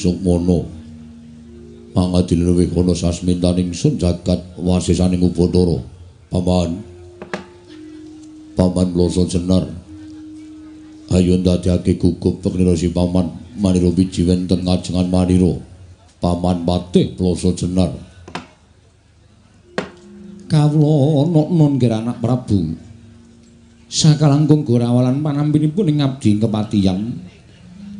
Sukmana mangadil luwih kana sasmintaning sun jagat wasisaning Upadara paman Plasa Jenar ayo ndadekake gugup pengira si paman manira wiji wenten ngajengan manira paman Patih Plasa Jenar kawula nok-non nggih anak Prabu sakalangkung gorawalan panampinipun ing abdi kepatihan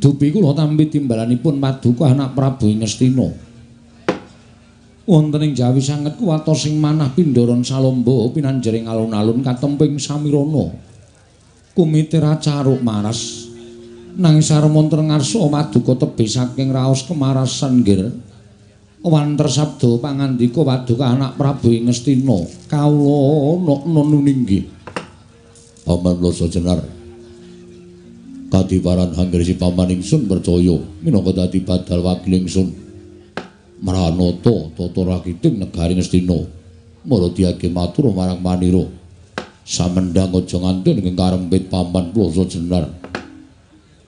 dupi kula tampi timbalanipun paduka anak Prabu ing Ngastina wonten ing Jawi sanget kuwatos sing manah Pindaran Salamba pinanjering alun-alun katemping samirana kumite racaruk maras nanging saremonten ngarsa paduka tebih saking raos kemarasan nggir wanter sabda pangandika paduka anak Prabu ing Ngastina kawula nok-non nuninggi Paman Plasa Jenar kadiparan hangger si paman ingsun percaya minangka dadi badal wakil ingsun Maranata tata rakiting negari Ngastina maradiyake matur marang manira samendhang aja ngantun ing karempit paman Plasa Jenar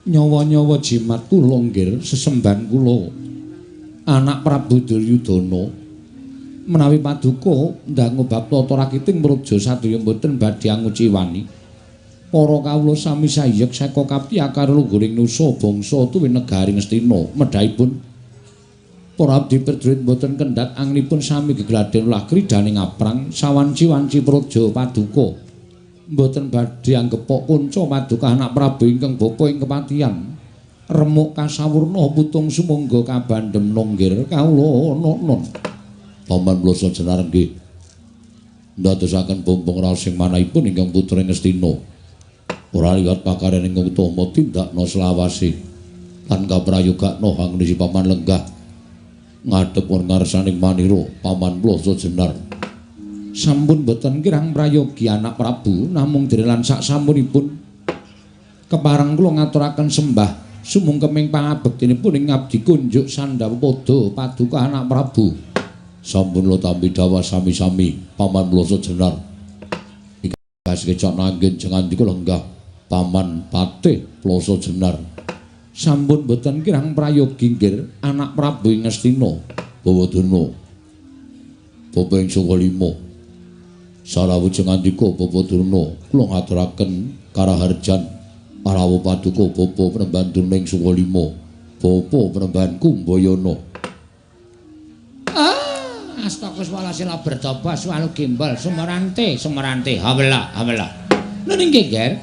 nyawa-nyawa jimat kula nggir sesembahan kula anak Prabu Duryudana menawi paduka ndang bab tata rakiting praja sadaya mboten badhe anguci wani para kawula sami sayek saka kaptiakar lungguring nusa bangsa tuwin negari Ngastina medhaipun para abdi prajurit mboten kendhat anginipun sami gegladen ulah kridaning aprang sawanci-wanci praja paduka mboten badhe anggepok kunca paduka anak Prabu ingkang bapa ing kepatihan remuk kasawurna putung sumangga kabandhem nonggir kawula nok-non Paman Plasa Jenar nggih ndadosaken bombong raos sing manahipun ingkang putra Ngastina ora liwat pakaryan ingkang utama tindakna selawase lan kaprayogakna hangunipun si paman lenggah ngadhep ngarsaning manira Paman Plasa Jenar sampun boten kirang prayogi anak Prabu namung direlan sak sampunipun kepareng kula ngaturaken sembah sumungkeming pangabektinipun ing abdi kunjuk Sandapada paduka anak Prabu sampun lo tampi dawa sami-sami Paman Plasa Jenar kasih kecok nanggen jangan lenggah Paman Patih Plasa Jenar sampun boten kirang prayogi nggir anak Prabu ing Ngastina Bawadana Bapa ing Sukalima sarawujeng andika Bapa Durna kula ngaturaken karaharjan parawa paduka Bapa Penemban Durna ing Sukalima Bapa Penemban Kumbayana Astagfirullahaladzim bertobat sualu gimbal semerante hamelah nggih ger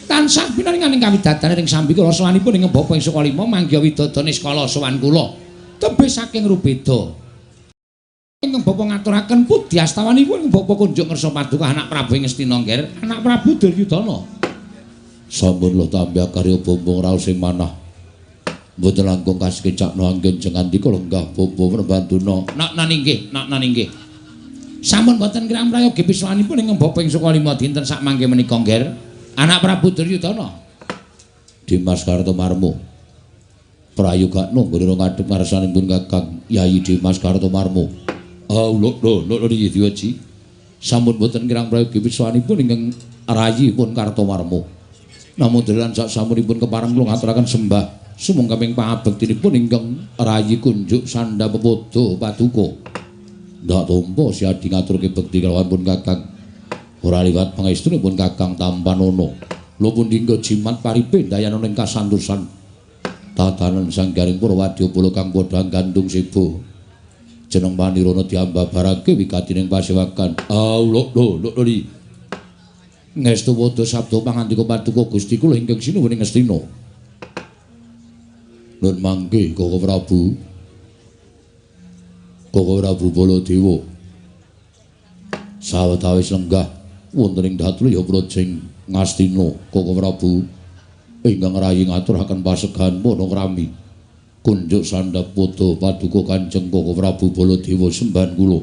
tansah pinaringaning kawidatan ing sambi kula sowanipun ing Bapa ing Sukalima mangga widodane skala sowan kula tebih saking rubeda ingkang Bapa ngaturaken pudhi astawanipun ing Bapa kunjuk ngersa paduka anak Prabu ing Ngastina nger anak Prabu Duryudana sampun lo tambah karya bombong raos sing manah mboten langkung kasekecakna anggen jengan dika lenggah Bapa Prabanduna nak ninggih sampun mboten kirang prayogi piswanipun ing Bapa ing Sukalima dinten sak mangke menika nger anak Prabu Duryudana Dimas Kartomarmo prayogakna nggone ngadhep ngarsanipun Kakang Yayi Dimas Kartomarmo lho Diwaji sampun mboten kirang prayogi piswanipun ingkang rayipun Kartomarmo namung delan sak samunipun kepareng kula ngaturaken sembah sumangkaping pangabektinipun ingkang rayi kunjuk Sandapada paduka ndak tampa siadi ngaturke bekti kelawan pun Kakang ora liwat pangestunipun Kakang Tampanana lho pun dinggo jimat paripe dayana ing kasantosan tatanan sanggaring Purwadya Bala kang padha gandung sebo jeneng Panirana diambabarake wigatining pasewakan lho ngestu wada sabda pangandika paduka Gusti kula ingkang sinuwun ing Ngastina Nun mangke Koko Prabu Baladewa sawetawis lenggah wonten ing Datulya Projeng Ngastina Koko Prabu ingkang rayi ngaturaken pasegahan monokrami kunjuk Sandapada paduka Kanjeng Koko Prabu Baladewa sembahan kula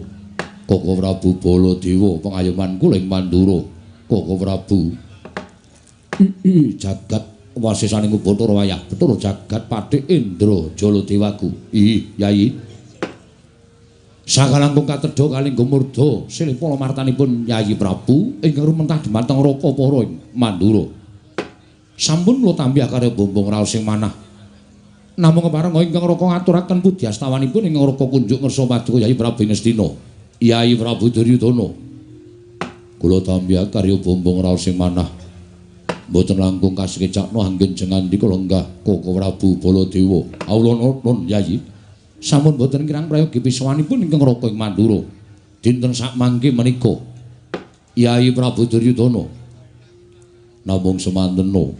Koko Prabu Baladewa pengayoman kula ing Mandura Koko Prabu jagat wasisaning Upadara wayah Bathara jagat Patih Indra Jaladewaku Yayi sakalangkung katedha kalih gumurda silih pala martanipun Yayi Prabu ingkang rumentah dhumateng Raka para ing Mandura sampun kula tambih karya bombong raos sing manah Namung kepareng ingkang Raka ngaturaken puji astawanipun ingkang Raka kunjuk ngersa paduka Yai Prabu Ngastina. Yai Prabu Duryudana. Kula tampi karya bombong raos sing manah. Mboten langkung kasekecakno anggen jengandika lenggah Koko Prabu Baladewa. Awula nuwun Yai. Sampun boten kirang prayogi pisawanipun ingkang Raka ing Mandura. Dinten sakmangke menika Yai Prabu Duryudana. Namung semantena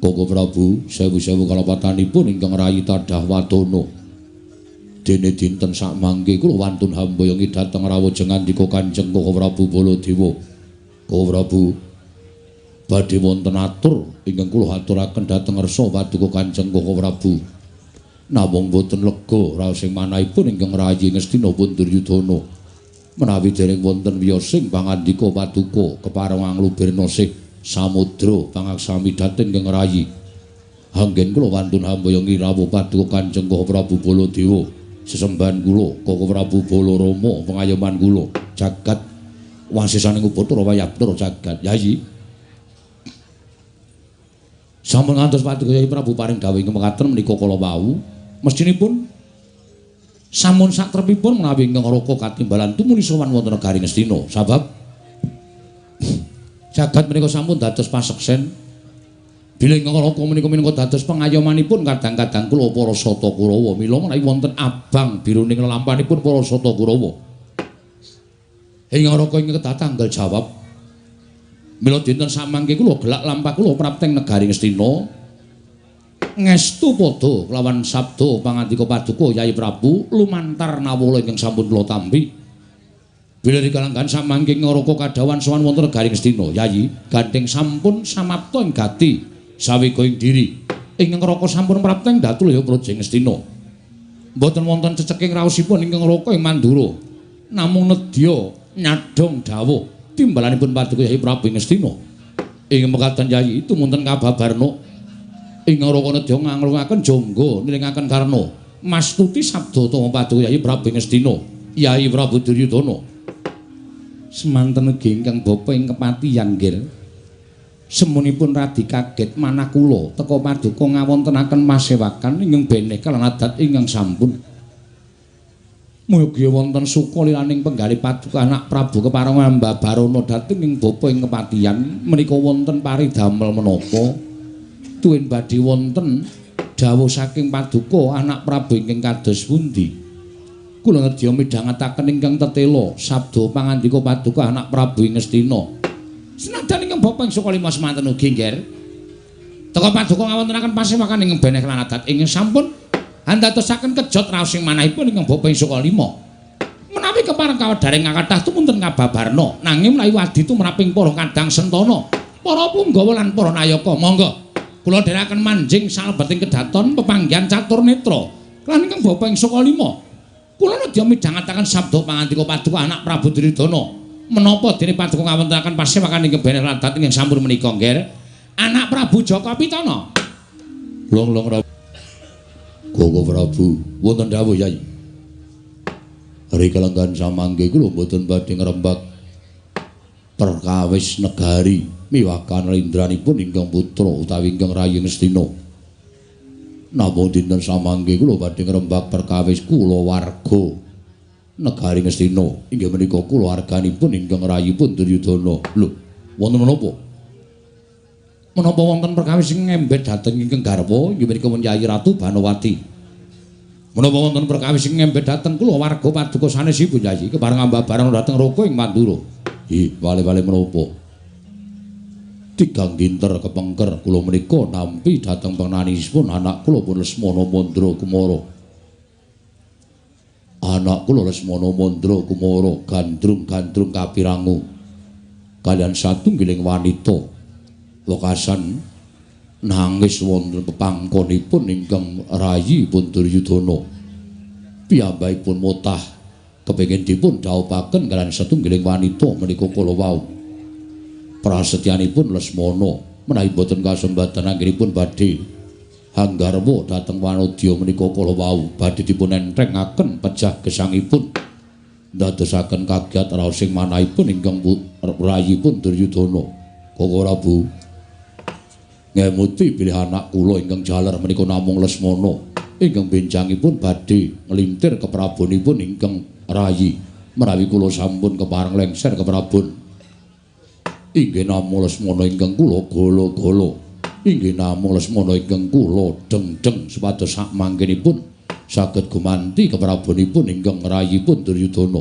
Koko Prabu sewu-sewu kalapatanipun ingkang rayi tadah wadana. Dene dinten sakmangke kula wantun hambayongi dhateng rawuh jengandika Kanjeng Koko Prabu Baladewa. Koko Prabu badhe wonten atur ingkang kula aturaken dhateng ngarsa paduka Kanjeng Koko Prabu. Namung boten lega raos sing manahipun ingkang rayi Ngastina pun Duryudana. Menawi dereng wonten wiyosing pangandika paduka kepareng anglubirna sih samudra pangaksami dhateng ingkang rayi. Anggen kula wantun hambayongi rawuh paduka Kanjeng Koko Prabu Baladewa. Sesembahan kula Koko Prabu Balarama pengayoman kula jagat wasisaning Upacara Wayapura jagat. Yai. Sampun ngantos paduka Yai Prabu paring dawuh ingkang mekaten menika kala wau mestinipun sampun satrepipun menawi ingkang Raka katimbalan tumuli sowan wonten negari Ngastina. Sabab jagat menika sampun dados paseksen. Bila ingkang Raka menika minangka dados pengayomanipun kadang-kadang kula para Sata Kurawa. Mila menawi wonten abang biruning lampahipun para Sata Kurawa. Ingkang Raka ingkang kedatanggal jawab. Mila dinten samangke kula gelak lampah kula prapteng negari Ngastina. Ngestu padha kelawan sabda pangandika paduka Yai Prabu lumantar nawala ingkang sampun kula tampi. Bila dikalanggan samangke Raka kadhawan sowan wonten negari Ngastina. Yai, gandeng sampun samapta ing gati sawega ing diri. Ingkang Raka sampun prapteng datul ya Praja Ngastina. Mboten wonten ceceking raosipun ingkang Raka ing Mandura. Namung nedya nyadhong dawuh timbalanipun paduka Yai Prabu Ngastina. Ing mekaten Yai tumunten kababarna ingkang Raka nedya nganglungaken jangga nilingaken karna mastuti sabda tama paduka Yai Prabu Ngastina. Yai Prabu Duryudana. Semanten ugi ingkang bapa ing kepatihan nggih. Semunipun radi kaget manah kula teka paduka ngawontenaken masewakan ingkang beneh kalan adat ingkang sampun. Mugi wonten suka liraning penggalih paduka anak Prabu kepareng mbabarana dhateng ing bapa ing kepatihan menika wonten paridamel menapa tuwin badhe wonten dawuh saking paduka anak Prabu ingkang kados pundi. Kula nedya midhangetaken ingkang tetela sabda pangandika paduka anak Prabu Ngastina. Senajan ingkang bapa ing Sukalima semanten ugi nggih. Teka paduka ngawontenaken pasewakan ingkang beneh lan adat ingkang sampun andadosaken kejot raos sing manahipun ingkang bapa ing Sukalima. Menawi kepareng kawedaring kathah tumunten kababarna nanging mlayu adi tumraping para kadang sentana, para punggawa lan para nayaka. Monggo kula dherekaken manjing salebeting kedaton pepanggihan catur netra lan ingkang bapa ing Sukalima. Kula nedya midhangetaken sabda pangandika paduka anak Prabu Duryudana menapa dene paduka ngawontenaken pasewakan ingkang beneh lan adat ingkang sampun menika nggih. Anak Prabu Jaka Pitana. Long Koko Prabu wonten dawuh Yai. Hari kalenggan samangke kula mboten badhe ngrembak perkawis negari miwah kanlindranipun ingkang putra utawi ingkang rayi Ngastina. Namung dinten samangke kula badhe ngrembak perkawis kulawarga negari Ngastina. Inggih menika kulawarganipun ingkang rayipun Duryudana. Lho, wonten menapa? Menapa wonten perkawis sing ngembet dhateng ingkang garwa inggih menika Yai Ratu Banowati. Menapa wonten perkawis sing ngembet dhateng kulawarga paduka sanesipun Yai kepareng ambabaran dhateng Raka ing Mandura. Ih, wale-wale menapa? Tigang dinter kepengker kula menika nampi dhateng panganisipun anak kula pun Lesmana Mandra Kumara. Anak kula Lesmana Mandra Kumara gandrung-gandrung kapirangu kaliyan satunggiling wanita wekasan nangis wonten pepangkonipun ingkang rayi pun Duryudana. Piyambakipun mutah kepengin dipun dhaupaken kaliyan satunggiling wanita menika kala wau. Prasetyanipun Lesmana menawi boten kasembatan anggenipun badhe hanggarwa dhateng wanodya menika kala wau badhe dipun entrengaken pejah gesangipun ndadosaken kagiat raos sing manahipun ingkang rayipun Duryudana. Koko Prabu Ngemuti bilih anak kula ingkang jaler menika namung Lesmana ingkang benjangipun badhe nglintir ke prabonipun ingkang rayi menawi kula sampun kepareng lengser ke prabon. Inggih namung Lesmana ingkang kula golo-golo. Inggih namung Lesmana ingkang kula deng-deng supados sak mangkenipun saged gumanti keprabonipun ingkang rayipun Duryudana.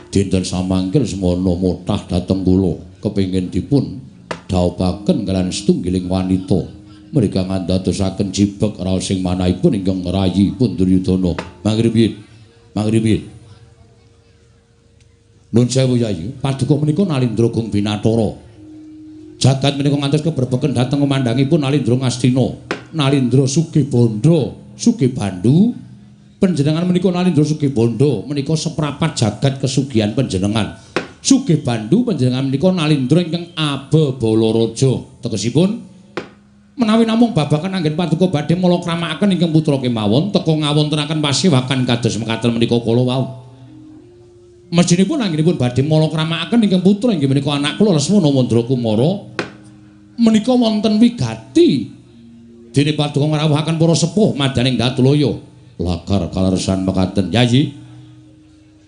Dinten samangke Lesmana mutah dhateng kula kepengin dipun dhaopaken kaliyan setunggiling wanita mereka ngandadosaken jibek raos sing manahipun ingkang rayipun Duryudana. Mangribiyen Nun sewu Yayi, paduka menika Nalindra Gung Binathara. Jagat menika ngantos keberbeken dhateng komandhangipun Nalindra Ngastina, Nalindra Sugihbanda, Sugihbandu. Panjenengan menika Nalindra Sugihbanda menika seprapat jagat kesugihan panjenengan. Sugihbandu panjenengan menika Nalindra ingkang Ababalaraja. Tegesipun menawi namung babakan anggen paduka badhe mala kramakaken ingkang putra kemawon teka ngawontenaken pasewakan kados mekaten menika kala wau. Mestinipun anggenipun badhe mala kramakaken ingkang putra inggih menika anak kula Lesmana Mandrakumara menika wonten wigati dene paduka ngrawuhaken para sepuh madaning Datulaya lakar kaleresan mekaten. Yayi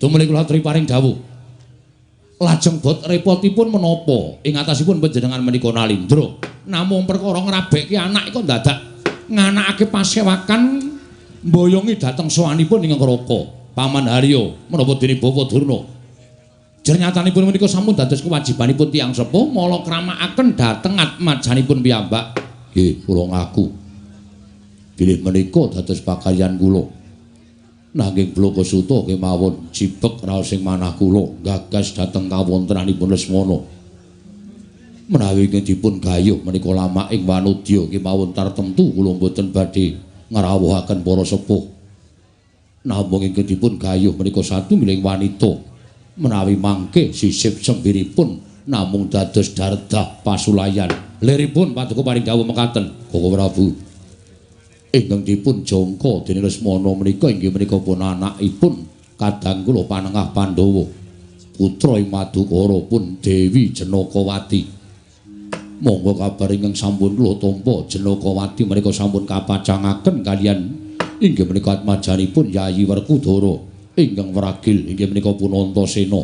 tumeli kula aturi paring dawuh lajeng bot repotipun menapa ing atasipun panjenengan menika Nalindra namung perkara ngrabekke anak kok dadak nganakake pasewakan mboyongi dhateng sowanipun ingkang Raka Paman Harya menapa dene Bawa Durna. Jernyatanipun menika sampun dados kewajibanipun tiyang sepuh mala kramakaken dhateng atmajanipun piyambak. Nggih, kula ngaku. Bilih menika dados pakaryan kula. Nanging Blokasuta kemawon jibek raos sing manah kula gagas dhateng kawontenanipun Lesmana. Menawi ingkang dipun gayuh menika lama ing wanudya kemawon tartemtu kula boten badhe ngrawuhaken para sepuh. Namung ingkang dipun gayuh menika satunggiling wanita menawi mangke sisip sembiripun namung dados dardah pasulayan. Liripun paduka paring dawuh mekaten, Koko Prabu. Ingkang dipun jangka dening Lesmana menika inggih menika pun anakipun kadang kula Panengah Pandhawa. Putra ing Madukara pun Dewi Janakawati. Monggo kabar ingkang sampun kula tampa Janakawati menika sampun kapacangaken kaliyan inggih menika atmajanipun Yayi Werkudara ingkang wragil inggih menika pun Antasena.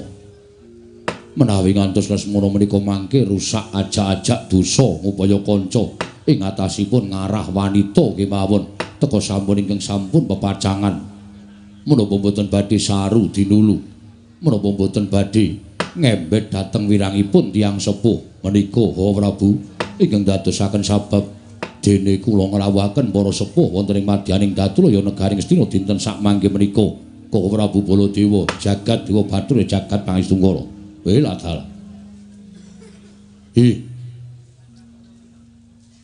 Menawi ngantos Lesmana menika mangke rusak ajak-ajak dosa ngupaya kanca ing atasipun ngarah wanita kemawon teka sampun ingkang sampun pepacangan. Menapa boten badhe saru dinulu, menapa boten badhe ngembet dhateng wirangipun tiyang sepuh menika Prabu ingkang dadosaken sabab dene kula ngrawuhaken para sepuh wonten ing madyaning Datulaya negaring Astina dinten sakmangke menika Koko Prabu Baladewa jagat Dewa Bathara jagat Pangestu Weladal.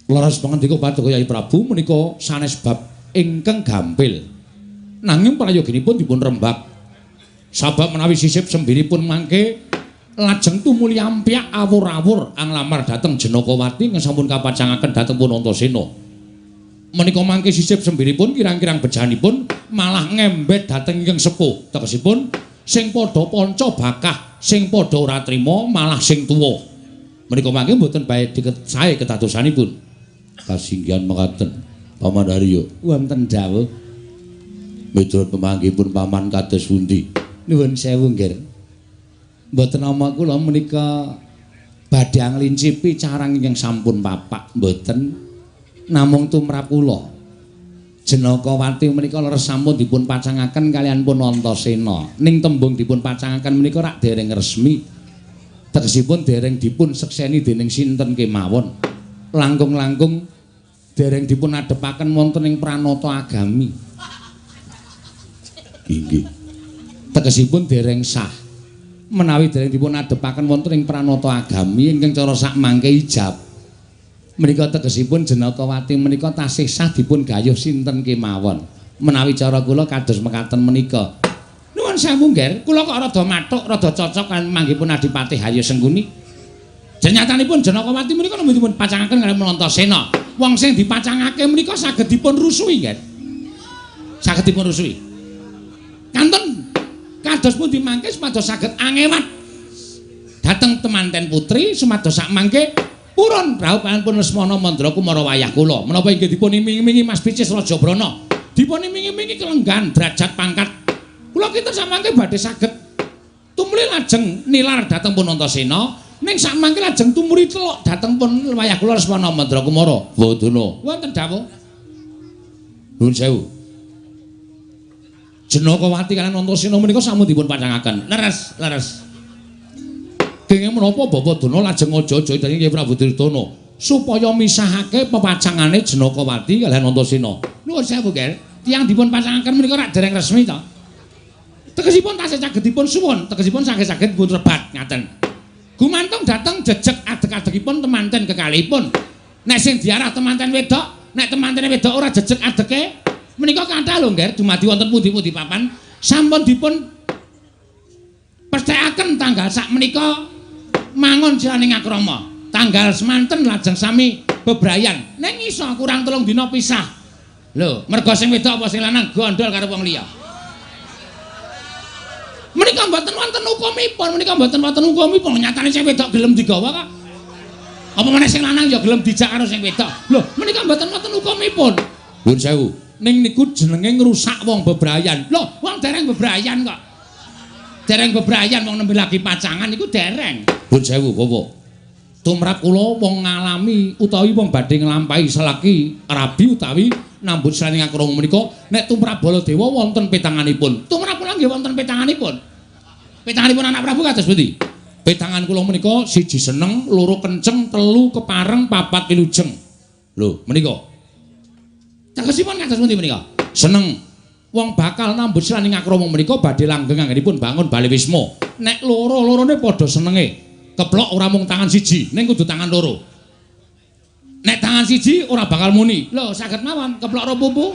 Laras pangandika paduka Yayi Prabu menika sanes bab ingkang gampil. Nanging prayoginipun dipun rembak. Sabab menawi sisip sembiripun mangke lajeng tumuli ampyak awur-awur anglamar dhateng Janakawati ingkang sampun kapacangaken dhateng pun Antasena. Menika mangke sisip sembiripun kirang-kirang bejanipun malah ngembet dhateng ingkang sepuh. Tegesipun sing padha panca bakah, sing padha ora trima malah sing tuwa. Menika mangke mboten bae sae kedadosanipun. Kasinggihan mekaten, Paman Harya. Wonten dawuh. Miturut pemanggihipun paman kados pundi? Nuwun sewu, nggih. Mboten nama kula menika badhe nglincipi carang ingkang sampun papak, mboten namung tumrap kula. Janakawati menika leres sampun dipun pacangaken kaliyan pun Antasena. Ning tembung dipun pacangaken menika rak dereng resmi. Tegesipun dereng dipun sekseni dening sinten kemawon. Langkung-langkung dereng dipun adepaken wonten ing pranata agami. Inggih. Tegesipun dereng sah. Menawi dereng dipun adepaken wonten ing pranata agami ingkang cara sakmangke ijab. Menika tegesipun Janakawati menika tasih sah dipun gayuh sinten kemawon. Menawi cara kula kados mekaten menika. Nuwun sewu, Nger. Kula kok rada mathuk, rada cocok kan manggihipun Adipati Hayya Sengguni. Jenyatanipun Janakawati menika namung dipun pacangaken kaliyan Antasena. Wong sing dipacangake menika saged dipun rusui, Nger. Saged dipun rusui. Kanten kados pundi mangke supados saged angewat dhateng temanten putri supados sakmangke Purun prau panjenengan Lesmana Mandra kumara wayah kula. Menapa inggih dipun iming-imingi Mas Picis Raja Brana? Dipun iming-imingi kelenggan derajat pangkat. Kula kinten samangke badhe saged tumuli lajeng nilar dhateng pun Antasena, ning samangke lajeng tumuri telok dhateng pun wayah kula Lesmana Mandra kumara. Wadana. Wonten dawuh. Nuwun sewu. Jenakawati kaliyan Antasena menika sampun dipun panjangaken. Leres. Kenging menapa Bapak Dana lajeng aja-aja dhateng Kyai Prabu Duryudana supaya misahake pepacangane Jenakawati kaliyan Antasena. Nuwun sewu, Ger. Tiyang dipun pacangaken menika rak dereng resmi to. Tegesipun tasih saged dipun suwun, tegesipun saged dipun rebat ngaten. Gumantung dhateng jejeg adeg-adegipun temanten kekalihipun. Nek sing diarah temanten wedok, nek temantene wedok ora jejeg adege, menika kathah lho, Ger, dumadi wonten pundi-pundi papan sampun dipun pesthekaken tanggal sak menika mangun jroning akrama. Tanggal semanten lajeng sami bebrayan. Ning iso kurang 3 dina pisah. Lho, mergo sing wedok apa sing lanang gondol karo wong liya. Menika mboten wonten hukumipun, nyatane sing wedok gelem digawa kok. Apa meneh sing lanang ya gelem dijak karo sing wedok. Lho, menika mboten wonten hukumipun. Nuwun sewu. Ning niku jenenge ngrusak wong bebrayan. Lho, wong dereng bebrayan kok. Dereng bebrayan wong nembe lagi pacangan niku dereng. Nuwun sewu, Bapak. Tumrap kula wong ngalami utawi wong badhe nglampahi selaki rabi utawi nambut sraning akrama menika nek tumrap Baladewa wonten petanganipun. Tumrap kula nggih wonten petanganipun. Petanganipun anak Prabu kados pundi? Petangan kula menika 1 seneng, 2 kenceng, 3 kepareng, 4 wilujeng. Lho, menika. Tegesipun kados pundi menika? Seneng. Wong bakal nambut sraning akrama menika badhe langgeng anggenipun bangun Bali Wisma. Nek loro-lorone padha senenge. Keplok ora mung tangan siji, ning kudu tangan loro. Nek tangan siji ora bakal muni. Lho, saged mawon keplok ro pupu.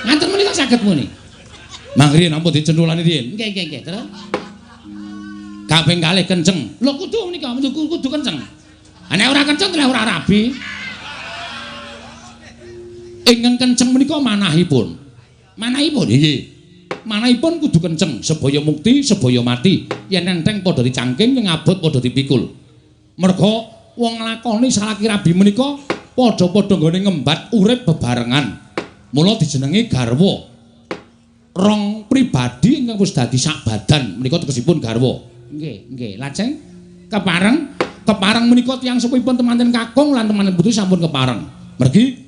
Ngaten menika saged muni. Mangri nampa dicendulani riyen. Nggih, terus. Kaping kalih kenceng. Lho kudu menika, kudu kenceng. Nek ora kenceng lha ora rabi. Ingkang kenceng menika manahipun. Manahipun nggih. Manahipun kudu kenceng, sebaya mukti, sebaya mati. Yen enteng padha dicangking, yen abot padha dipikul. Merga wong nglakoni salaki rabi menika padha-padha nggone ngembat urip bebarengan. Mula dijenengi garwa. Rong pribadi ingkang wis dadi sak badan menika tegesipun garwa. Nggih. Lajeng kepareng menika tiyang sepuhipun temanten kakung lan temanten putu sampun kepareng. Mergi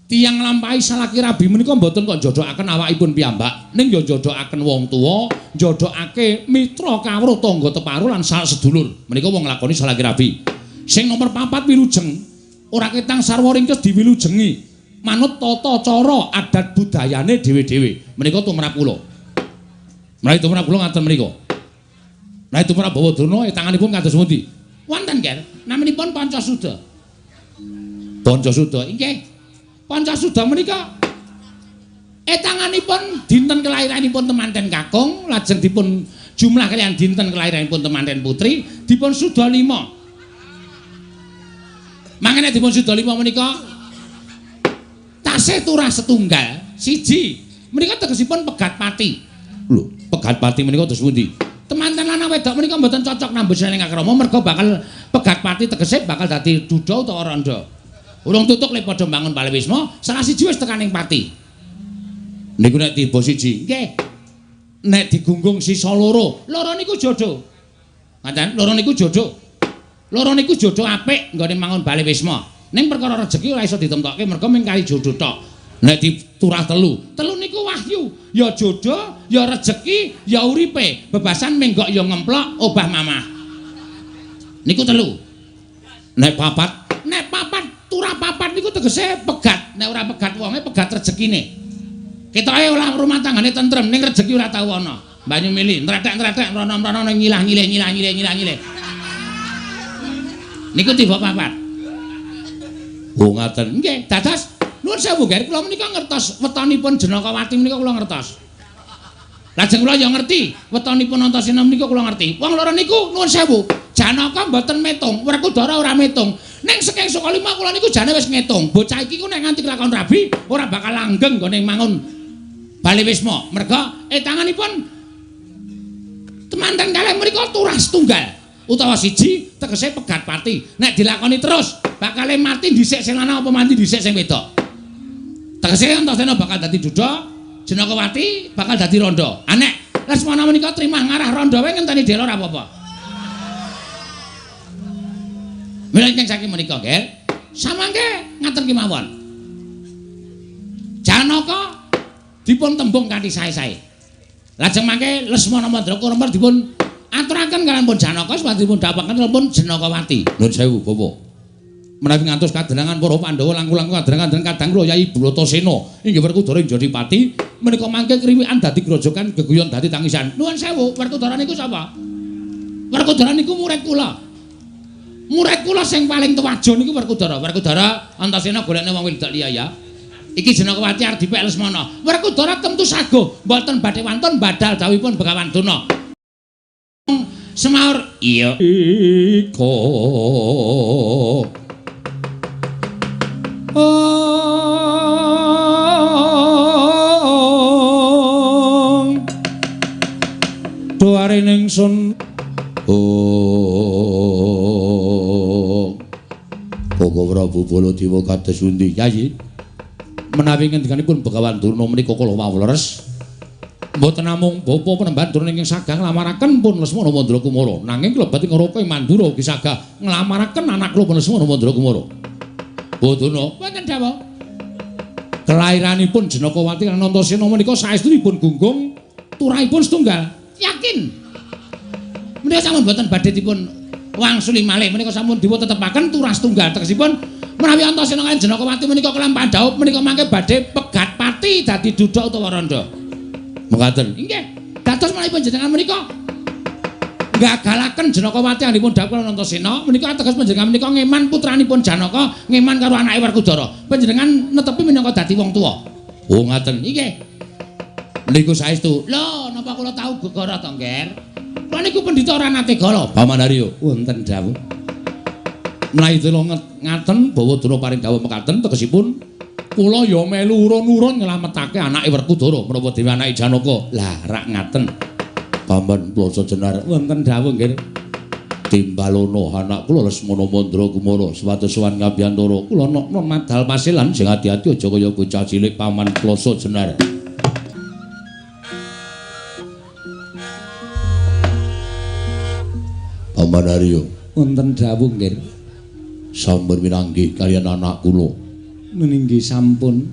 tiyang nglampahi salaki rabi menika mboten kok njodhokaken awakipun piyambak, ning ya njodhokaken wong tuwa, njodhokake mitra kawruh tangga teparuh lan sedulur. Menika wong nglakoni salaki rabi. Sing nomor 4 wilujeng, ora ketang sarwa ringkes diwilujengi. Manut tata cara adat budayane dhewe-dhewe. Menika tumrap kula. Menawi tumrap kula ngaten menika. Menawi tumrap Bawadana tanganipun kados pundi? Wonten, Ger. Namanipun Pancasuda. Pancasuda, nggih. Pancasuda menika tanganipun dinten kelahiranipun temanten kakung lajeng dipun jumlah kaliyan dinten kelahiranipun temanten putri dipun suda 5. Mangene dipun suda 5 menika tasih turah setunggal siji menika tegesipun pegat pati. Lho, pegat pati menika terus pundi? Temanten lanang wedok menika mboten cocok nambut saning akrama merga bakal pegat pati tegese bakal dadi duda utawa randha. Urung tutuk lek padha mbangun Bali Wisma, salah siji wis tekaning pati. Niku nek tiba siji, nggih. Nek digunggung sisa loro niku jodoh. Ngaten, loro niku jodoh. Loro niku jodoh apik nggone mangun Bali Wisma. Ning perkara rejeki ora iso ditemtokke merga mung kali jodoh tok. Nek diturah telu niku wahyu, ya jodoh, ya rejeki, ya uripe. Bebasan menggok ya ngemplok obah mamah. Niku telu. Nek papat turah papat niku tegese pegat. Nek ora pegat wonge pegat rezekine. Ketoke ora rumah tanggane tentrem ning rezeki ora tau ana. Banyu mili nretek-nretek mrono-mrono nyilah-nyilih. Niku tiba papat. Oh ngaten. Nggih, dados nuwun sewu, Ger, kula menika ngertos wetonipun Jenakawati menika kula ngertos. Lajeng kula ya ngerti wetonipun Antasena menika kula ngerti. Wong loro niku nuwun sewu, Janaka mboten metung, Werkudara ora metung. Ning saking Sukalima kula niku jane wis ngitung. Bocah iki ku nek nganti kelakon rabi ora bakal langgeng nggone mangun Bali Wisma. Merga tanganipun Temanten kalih menika turas tunggal utawa siji tegese pegat pati. Nek dilakoni terus bakal mati dhisik sing lanang apa mati dhisik sing wedok. Tegese Antasena bakal dadi Duda, Janakawati bakal dadi Randha. Anek Lesmana menika trimah ngarah Randha wae ngenteni Dela ora apa-apa. Mila ingkang saking menika nggih, samangke ngaten kemawon. Janaka dipun tembung kanthi sae-sae. Lajeng mangke Lesmana Mandrakarama dipun aturaken kaliyan pun Janaka supaya dipun dapaken pun Janakawati. Nuwun sewu, Bapak. Menawi ngantos kadelangan para Pandhawa langkung-langkung kadang-kadang kadang kula Yai Bratasena inggih Werkudara ing Jodipati menika mangke kriwikan dadi grojogan geguyon dadi tangisan. Nuwun sewu, Werkudara niku sapa? Werkudara niku murid kula. Murid kula sing paling tuwajo niku Werkudara. Werkudara Antasena golekne wong wedok liya ya. Iki Janakawati arep dipek Lesmana. Werkudara tentu sago mboten badhe wonten badal dawuhipun Begawan Duna. Semaur iya iko doare ningsun Koko Prabu Baladewa kados pundi Yayi menawi ngendikanipun Begawan Durna menika kula wawleres mboten namung bapa penemban Durna ingkang sagah nglamaraken pun Lesmana Mandrakumara nanging klebat ing Raka Mandura ugi sagah nglamaraken anak kula Lesmana Mandrakumara Bodona wonten dawuh kelairanipun Janakawati lan Antasena menika saestunipun gunggung turahipun setunggal yakin menika sampun boten badhe dipun wangsuli malih menika sampun dipun tetepaken turah setunggal tegesipun menawi Antasena lan Janakawati menika kelam Pandhawa menika mangke badhe pegat pati dadi Duda utawa Randha mekaten inggih dados malihipun jenengan menika gagalaken Janakawati anggipun dawuh kaliyan Antasena menika ateges panjenengan menika ngeman putranipun Janaka ngeman karo anake Werkudara panjenengan netepi minangka dadi wong tuwa oh ngaten nggih niku saestu lho napa kula tau gegara to Nger kula niku pendhita ora nate gala Paman Haryo wonten dawuh menawi kula ngaten bawa Duna paring dawuh mekaten tegesipun kula ya melu urun-urun nyelametake anake Werkudara menapa dhewe anake Janaka lah rak ngaten Paman Plasa Jenar wonten dawuh nggih Timbalana anak kula Lesmana Mandrakumara supados sowan ngabiyantara kula non madal pasilan sing ati-ati aja kaya bocah cilik Paman Plasa Jenar Paman Haryo wonten dawuh nggih sampun minanggih kaliyan anak kula meninggih sampun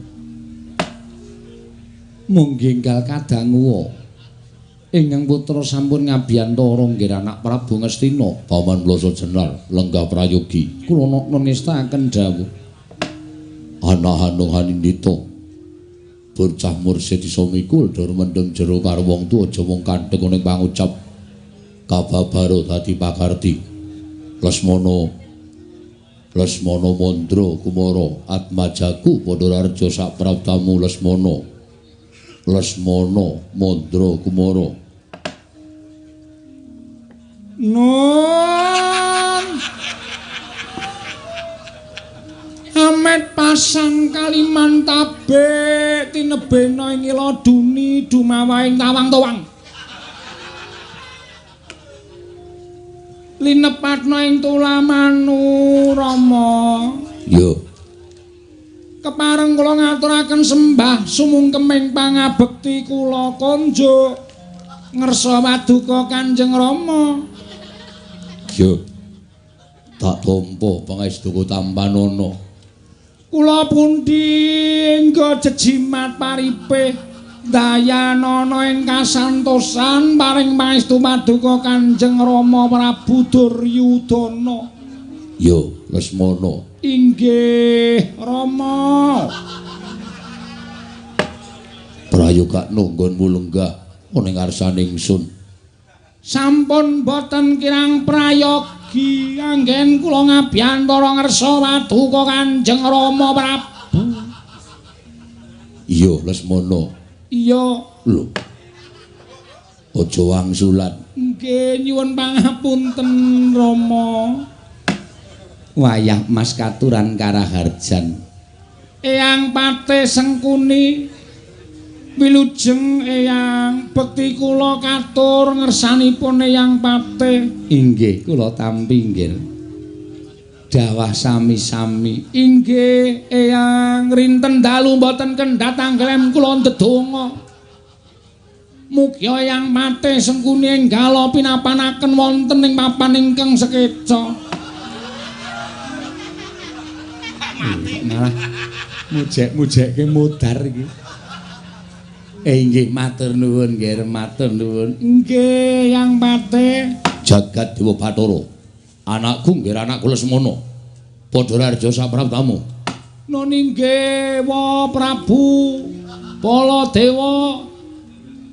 munggi enggal kadangu ingkang putra sampun ngabiyantara nggih anak Prabu Ngastina Paman Plasa Jenar lenggah prayogi kula nestakaken dawuh anak Hanung Hanindita bocah mursid isa mikul dur mendem jero karo wong tuwa aja wong kantheng ning pangucap kababaro dadi pakarti Lesmana Mandrakumara atmajaku padha raja sak praptamu Lesmana Mandrakumara Nun Amet pasang kaliman tabe tinebena ing ila duni dumawaing tawang-tawang linepatna ing tulamanu Rama yo kepareng kula ngaturaken sembah sumungkeming pangabekti kula konjo ngersa waduka Kanjeng Rama yo tak tampa pangestuku tampanana kula pundi engga jejimat paripe dayanana ing kasantosan paring pangestu paduka Kanjeng Rama Prabu Duryudana yo Lesmana inggih Rama prayogakno nggonmu lenggah ana ing ngarsaning ingsun sampun boten kirang prayogi anggen kula ngabiyantara ngersa paduka Kanjeng Rama Prabu iya Lesmana iya lho aja wangsulan nggih nyuwun pangapunten Rama wayah Mas katuran Karaharjan Eyang Patih Sengkuni Wilujeng Eyang bekti kula katur ngersanipun Eyang Patih. Inggih kula tampi inggih. Dawah sami-sami. Inggih Eyang rinten dalu mboten kendhat anggelem kula ndedonga. Mugi Eyang Patih sengkuni enggal pinapanaken wonten ing papan ingkang sekeca. Malah mujek-mujekke mudar iki. Inggih matur nuwun nggih matur nuwun. Nggih Yang Patih. Jagat Dewa Bathara. Anakku nggih anakku Lesmana. Padha rarja sapraptamu. Nun inggih Wa Prabu Baladewa.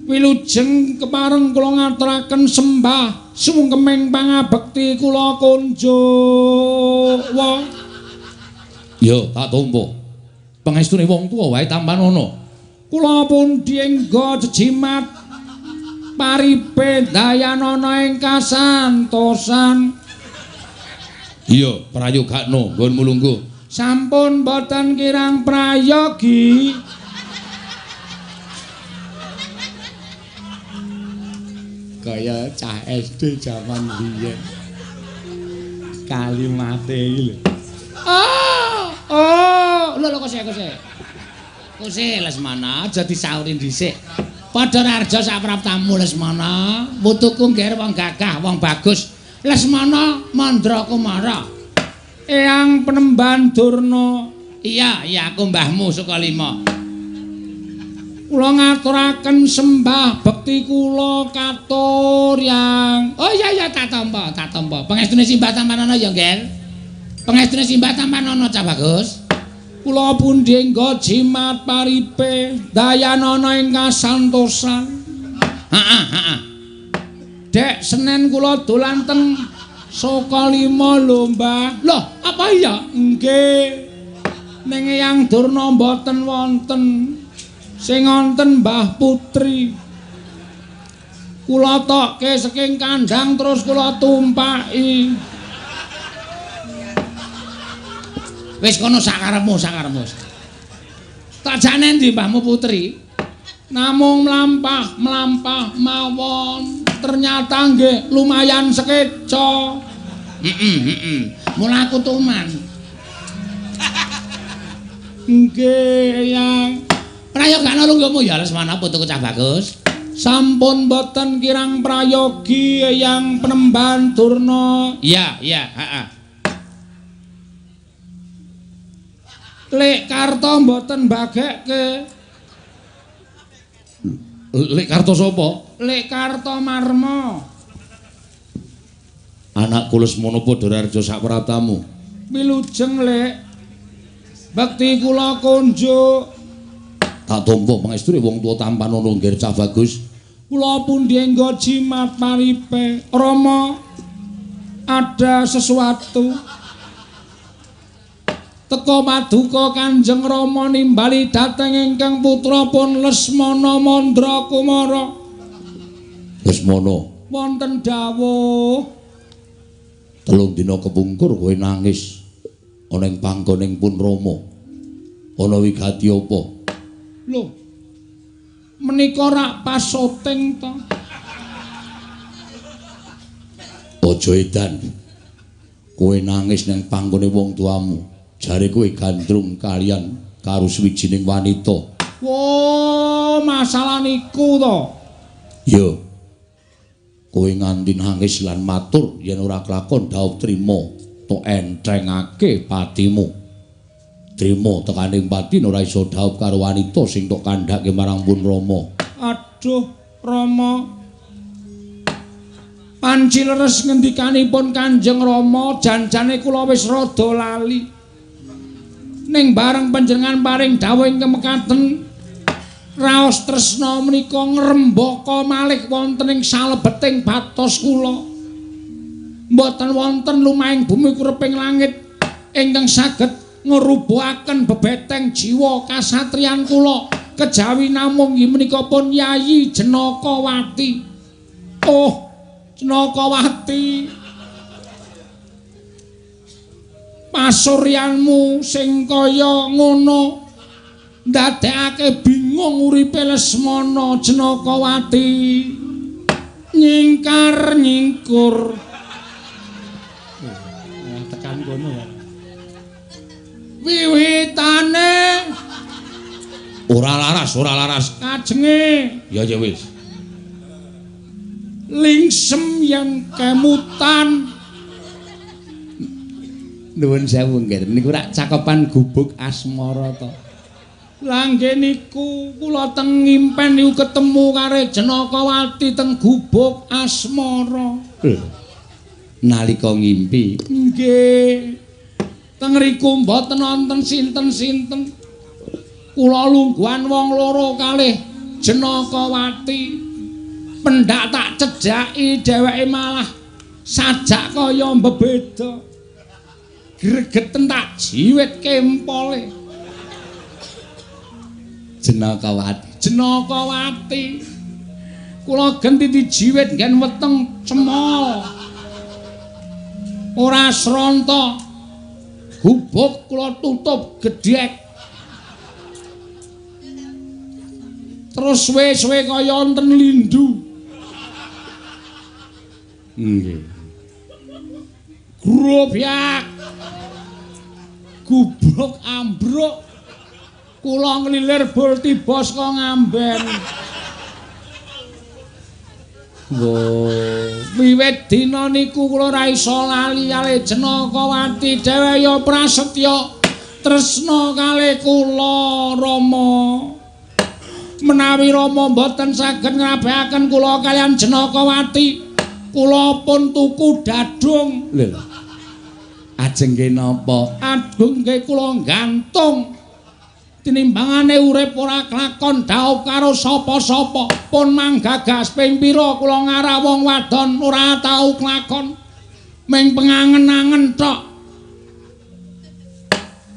Wilujeng kepareng kula ngaturaken sembah sungkeming pangabekti kula Kunjawa. Ya tak tampa. Pangestune wong tuwa wae tampan ana. Kula pundi engga jejimat paripe dayanana ing kasantosan. Iya, prayogakno nggon mulungguh. Sampun boten kirang prayogi. Kaya cah SD jaman biyen. Kalimate iki lho. Lho kose Lesmana aja disauri dhisik. Padha rarja sapraptamu Lesmana, putuku nggih wong gagah, wong bagus. Lesmana Mandrakumara. Eyang Penemban Durna. Iya, aku mbahmu Sukalima. Kula ngaturaken sembah bekti kula katur Yang. Oh iya tak tampa. Pangestune simbah tampanana ya, Nggih. Pangestune simbah tampanana Cah Bagus. Kula pundi engga jimat paripe dayanana ing kasantosan. Heeh. Dek Senen kula dolan teng Sukalima lho, Mbah. Loh, apa iya? Nggih. Ning Eyang Durna mboten wonten. Sing wonten Mbah Putri. Kula tokke saking kandhang terus kula tumpaki. Wis kono sakarepmu. Tak jane endi Mbahmu Putri? Namung mlampah mawon. Ternyata nggih lumayan sekeca. Mula aku tuman. Nggih, Yang. Prayogane lungguhmu ya Lesmana putuku Cah Bagus. Sampun boten kirang prayogi Eyang Penemban Durna. Iya, heeh. Lek Karta mboten bagekke. Lek Karta sapa? Lek Karta Marma. Anakku Lesmana padha rarja sapraptamu. Wilujeng Lek. Bekti kula kunjuk. Tak tampa pangestune wong tuwa tampan ana nggih Cah Bagus. Kula pundi engga jimat paripe. Rama ada sesuatu. Teka paduka Kanjeng Rama nimbali dhateng ingkang putrapun Lesmana Mandrakumara. Lesmana, wonten dawuh 3 dina kepungkur kowe nangis ana ing panggoning pun Rama. Ana wigati apa? Lho. Menika rak pasoting to. Aja edan. Kowe nangis ning panggone wong tuamu. Jare kowe gandrung kalian karo suwijining wanita. Wo, masalah niku to. Yo. Kowe nganti nangis lan matur yen ora kelakon dhawuh trima to entrengake patimu. Trima tekaning pati ora iso dhawuh karo wanita sing tok kandhake marang pun Rama. Aduh, Rama. Panci leres ngendikanipun Kanjeng Rama, janjane kula wis rada lali. Ning bareng panjenengan paring dawuh ingkang mekaten, raos tresna menika ngrembaka malih wonten ing salebeting batos kula. Mboten wonten lumahing bumi kureping langit ingkang saged ngrubuhaken bebeteng jiwa kasatriyan kula, kejawi namung inggih menika pun Yayi Jenakawati. Oh, Jenakawati. Pasuryanmu sing kaya ngono ndadekake bingung bingung uripe Lesmana Jenakawati nyingkar nyingkur tekan kono ya wiwitane ora laras kajenge ya wis lingsem yang kemutan nuwun sewu nggih niku rak cakepan gubuk asmara to langge niku kula teng ngimpen niku ketemu karo Jenakawati teng gubuk asmara nalika ngimpi nggih teng riku mboten wonten sinten-sinten kula lungguhan wong loro kalih Jenakawati pendak tak cedhaki dheweke malah sajak kaya mbebeda gregeten tak jiwit kempole Jenakawati kula genti dijiwit nggen weteng cemol ora sronta gubuk kula tutup gedhek terus suwe-suwe kaya wonten lindu nggih grobyak gubuk ambruk kula nglilir bol tiba saka ngamben wiwit dina niku kula ora iso lali kalih Jenakawati dhewe ya prasetya tresna kalih kula Rama menawi Rama mboten saged ngrabehaken kula kaliyan Jenakawati kula pun tuku dadung lho ajeng napa adung nggih kula gantung tinimbangane urip ora kelakon dhaup karo sapa-sapa pun manggagas ping pira kula ngarah wong wadon ora tau kelakon ming pengangen-angen tok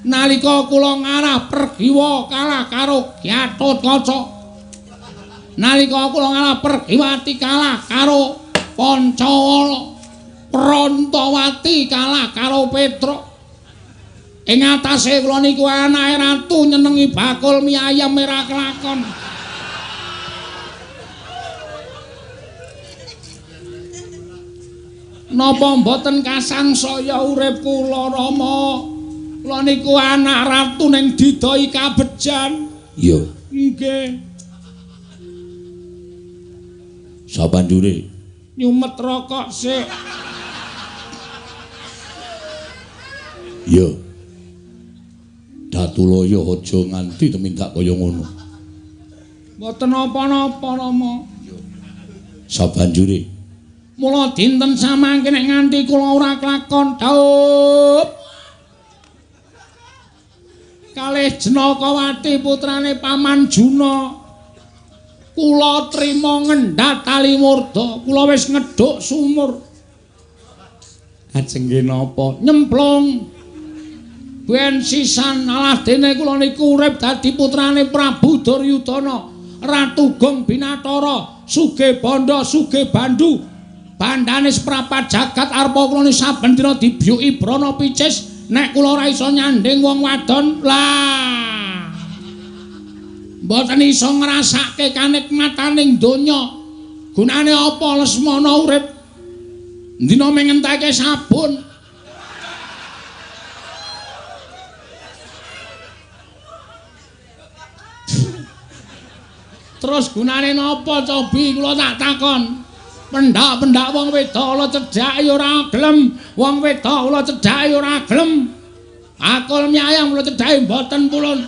nalika kula ngarah pergiwa kalah karo Gatotkaca nalika kula ngarah Pergiwati kalah karo Pancawala Prantawati kalah karo Petruk ing atase kula niku anake ratu nyenengi bakul mie ayam ora kelakon napa mboten kasangsaya urip kula Rama kula niku anak ratu ning didoi kabejan iya nggih sabanjure nyumet rokok sik iya Datulaya aja nganti temindak kaya ngono mboten napa-napa Rama sabanjure mula dinten samangke nek nganti kula ora kelakon dhaup kalih Jenakawati putrane Paman Juna kula trima ngendhat tali murda kula wis ngedhuk sumur ajeng napa nyemplung ben sisan alah dene kula niku urip dadi putrane Prabu Duryudana Ratu Gong Binathara sugih bondo sugih bandu bandane seprapat jagat arepa kula ni saben dina dibiyuki brana picis nek kula ora iso nyanding wong wadon lah mboten iso ngrasake kanikmataning donya gunane apa Lesmana urip dina mengentake sabun terus gunane napa cobi kula tak takon pendak-pendak wong wedok kula cedhaki ora gelem wong wedok kula cedhaki ora gelem bakul mie ayam kula cedhaki mboten pulun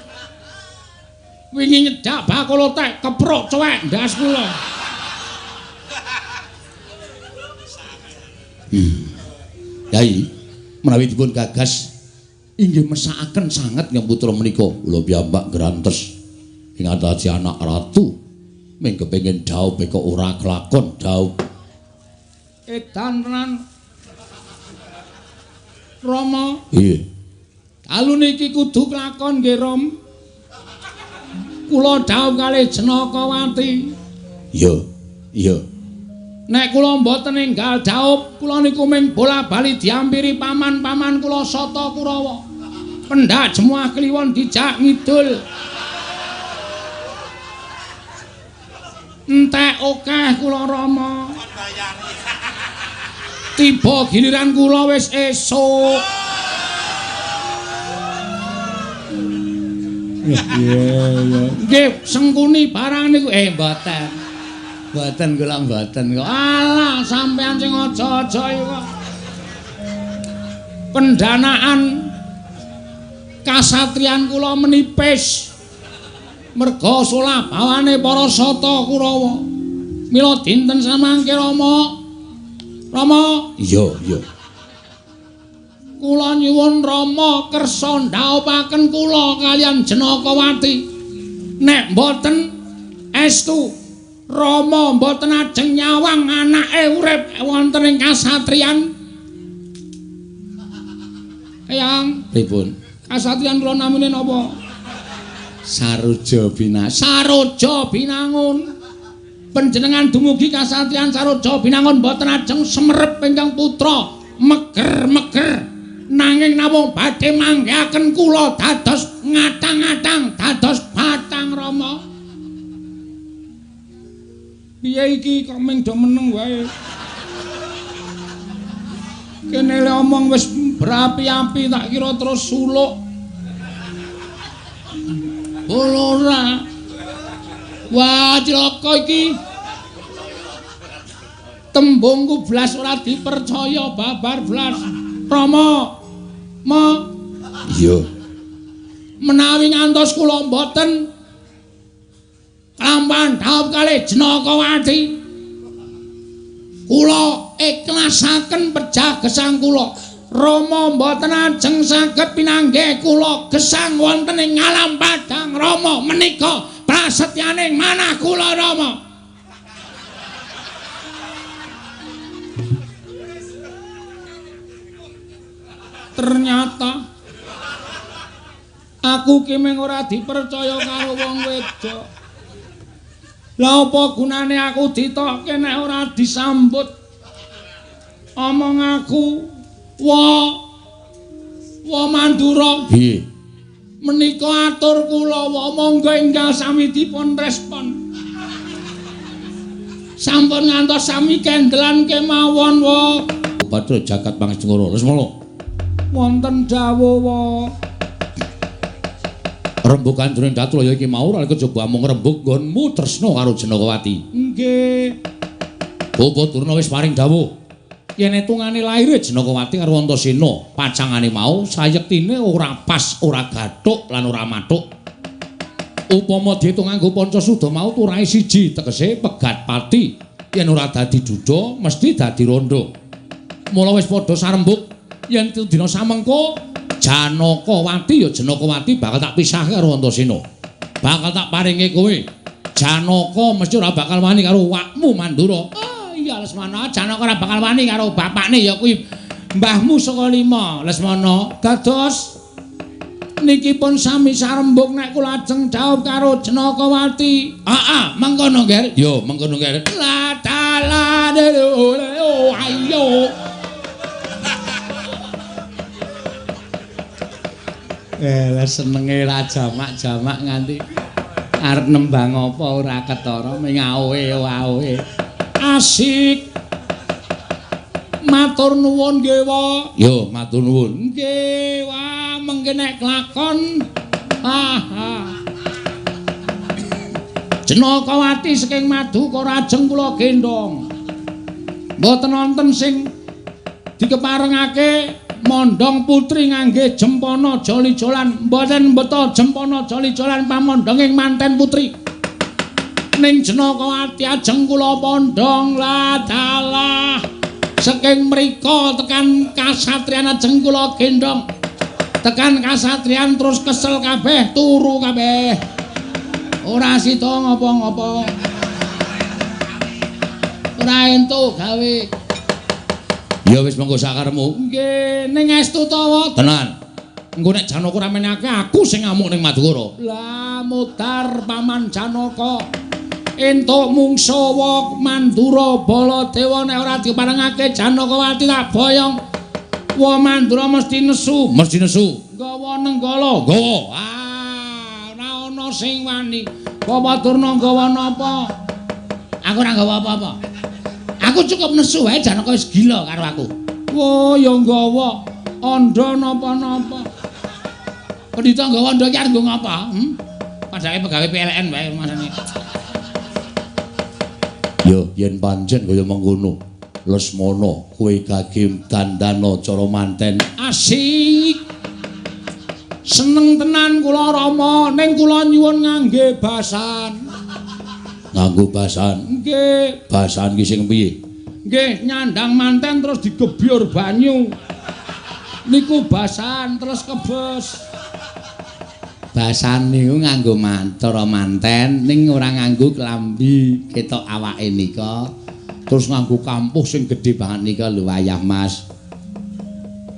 wingi nyedak bakul tek kepruk cuwek ndas kula Yai menawi dipun gagas inggih mesakaken sanget yang putra menika kula piyambak grantes ing atase anak ratu ming kepengin dhaup kok ora kelakon dhaup edan tenan Rama iya dalu niki kudu kelakon nggih Rom kula dhaup kalih Jenakawati iya nek kula mboten enggal dhaup kula niku ming bola-bali diampiri paman-paman kula Sata Kurawa pendak Jemuah Kliwon dijak ngidul Entek akeh kula Rama. Tiba giliran kula wis esuk. Iya. Nggih, sengkuni barang niku mboten. Mboten kula mboten kok. Alah, sampean sing aja-aja kok. Pendanaan kasatriyan kula menipis. Merga sulabawane para sata Kurawa. Mila dinten samangke Rama. Rama, iya. Kula nyuwun Rama kersa ndhaupaken kula kaliyan Jenakawati. Nek mboten estu Rama mboten ajeng nyawang anake urip wonten ing kasatriyan. Eyang, Pripun? kasatriyan kula namine napa? Saroja Binangun. Panjenengan dumugi kasatriyan Saroja Binangun mboten ajeng semerep ingkang putra meger-meger. Nanging namung badhe manggihaken kula dados ngatang-ngatang dados batang Rama. Piye iki kok ming do meneng wae. Kene le omong wis berapi-api tak kira terus suluk. Ora. Wah, cilaka iki. Tembungku blas ora dipercaya babar blas. Rama, iya. Menawi ngantos kula mboten kelampahan dhaup kalih Jenakawati, kula ikhlasaken pejah gesang kula. Rama mboten ajeng saged pinanggih kula gesang wonten ing alam padang Rama menika prasetyaning manah kula Rama. Ternyata aku ki mung ora dipercaya karo wong wedok. Lah apa gunane aku ditokke nek ora disambut? Omong aku wa Mandura. Piye? Menika atur kula wa monggo enggal sami dipun respon. Sampun ngantos sami kendelan kemawon wa. Padha jagat Pangesengara. Lesmana. Wonten dawuh wa. Rembug kanjeng Datraya iki mau ora kejaba mung rembug nggonmu tresna karo Jenakawati. Nggih. Bapa Durna wis paring dawuh. Yen etungane laire Jenakawati karo Antasena, pacangane mau sayektine ora pas, ora gathuk lan ora mathuk. Upama diitung nganggo Pancasuda mau turahe siji, tegese pegat pati. Yen ora dadi duda, mesti dadi rondo. Mula wis padha sarembug yen dina samengko Janakawati ya Jenakawati bakal tak pisahke karo Antasena. Bakal tak paringi kowe. Janaka mesti ora bakal wani karo wakmu Mandura. Iya Lesmana, Janaka ora bakal wani karo bapakne ya kuwi mbahmu saka lima Lesmana. Dados niki pun sami sarembug nek kula ajeng dhaup karo Jenakawati. Mengkono nggih. Ya, mengkono nggih. La tala ayo. Lah senenge ra jamak-jamak nganti arep nembang apa ora ketara ming awe-awe. Asik. Matur nuwun nggih, Wa. Yo, matur nuwun. Nggih, wah mengke nek kelakon. Jenakawati saking madu kok ajeng kula gendong. Mboten wonten sing dikeparengake mondhong putri ngangge jempana joli-jolan, mboten beto jempana joli-jolan pamondhonging manten putri. Ning Jenakawati ajeng kula pondhong la dalah. Saking mriko tekan kasatriyan ajeng kula gendong. Tekan kasatriyan terus kesel kabeh, turu kabeh. Ora sida ngopo-ngopo. Ora entuk gawe. Ya wis monggo sakarepmu. Nggih, ning estu to, Wa. Tenan. Engko nek Janaka ora menake aku sing ngamuk ning Madukara. Lah mudhar paman Janaka. Entuk mungsa wa Mandura Baladewa nek ora diparengake Janakawati tak boyong. Wa Mandura mesti nesu. Mesti nesu. Gawa nenggala. Gawa. Ora ana sing wani. Bapak Durna gawa napa? Aku ora nggawa apa-apa. Aku cukup nesu wae Janaka wis gila karo aku. Oh, ya nggawa andha napa-napa. Pendhita nggawa andha ki arep nggo ngapa? Padahal pegawe PLN wae masane. Yo, yen pancen kaya mengkono, Lesmana kowe kagem dandana cara manten. Asik. Seneng tenan kula Rama, ning kula nyuwun ngangge basan. Nganggo basan. Nggih. Basan ki sing piye? Nggih, nyandang manten terus digebyur banyu. Niku basan terus kebes. Basan niku nganggo cara manten ning ora nganggo klambi ketok awake nika. Terus nganggo kampuh sing gedhe banget nika lho wayah Mas.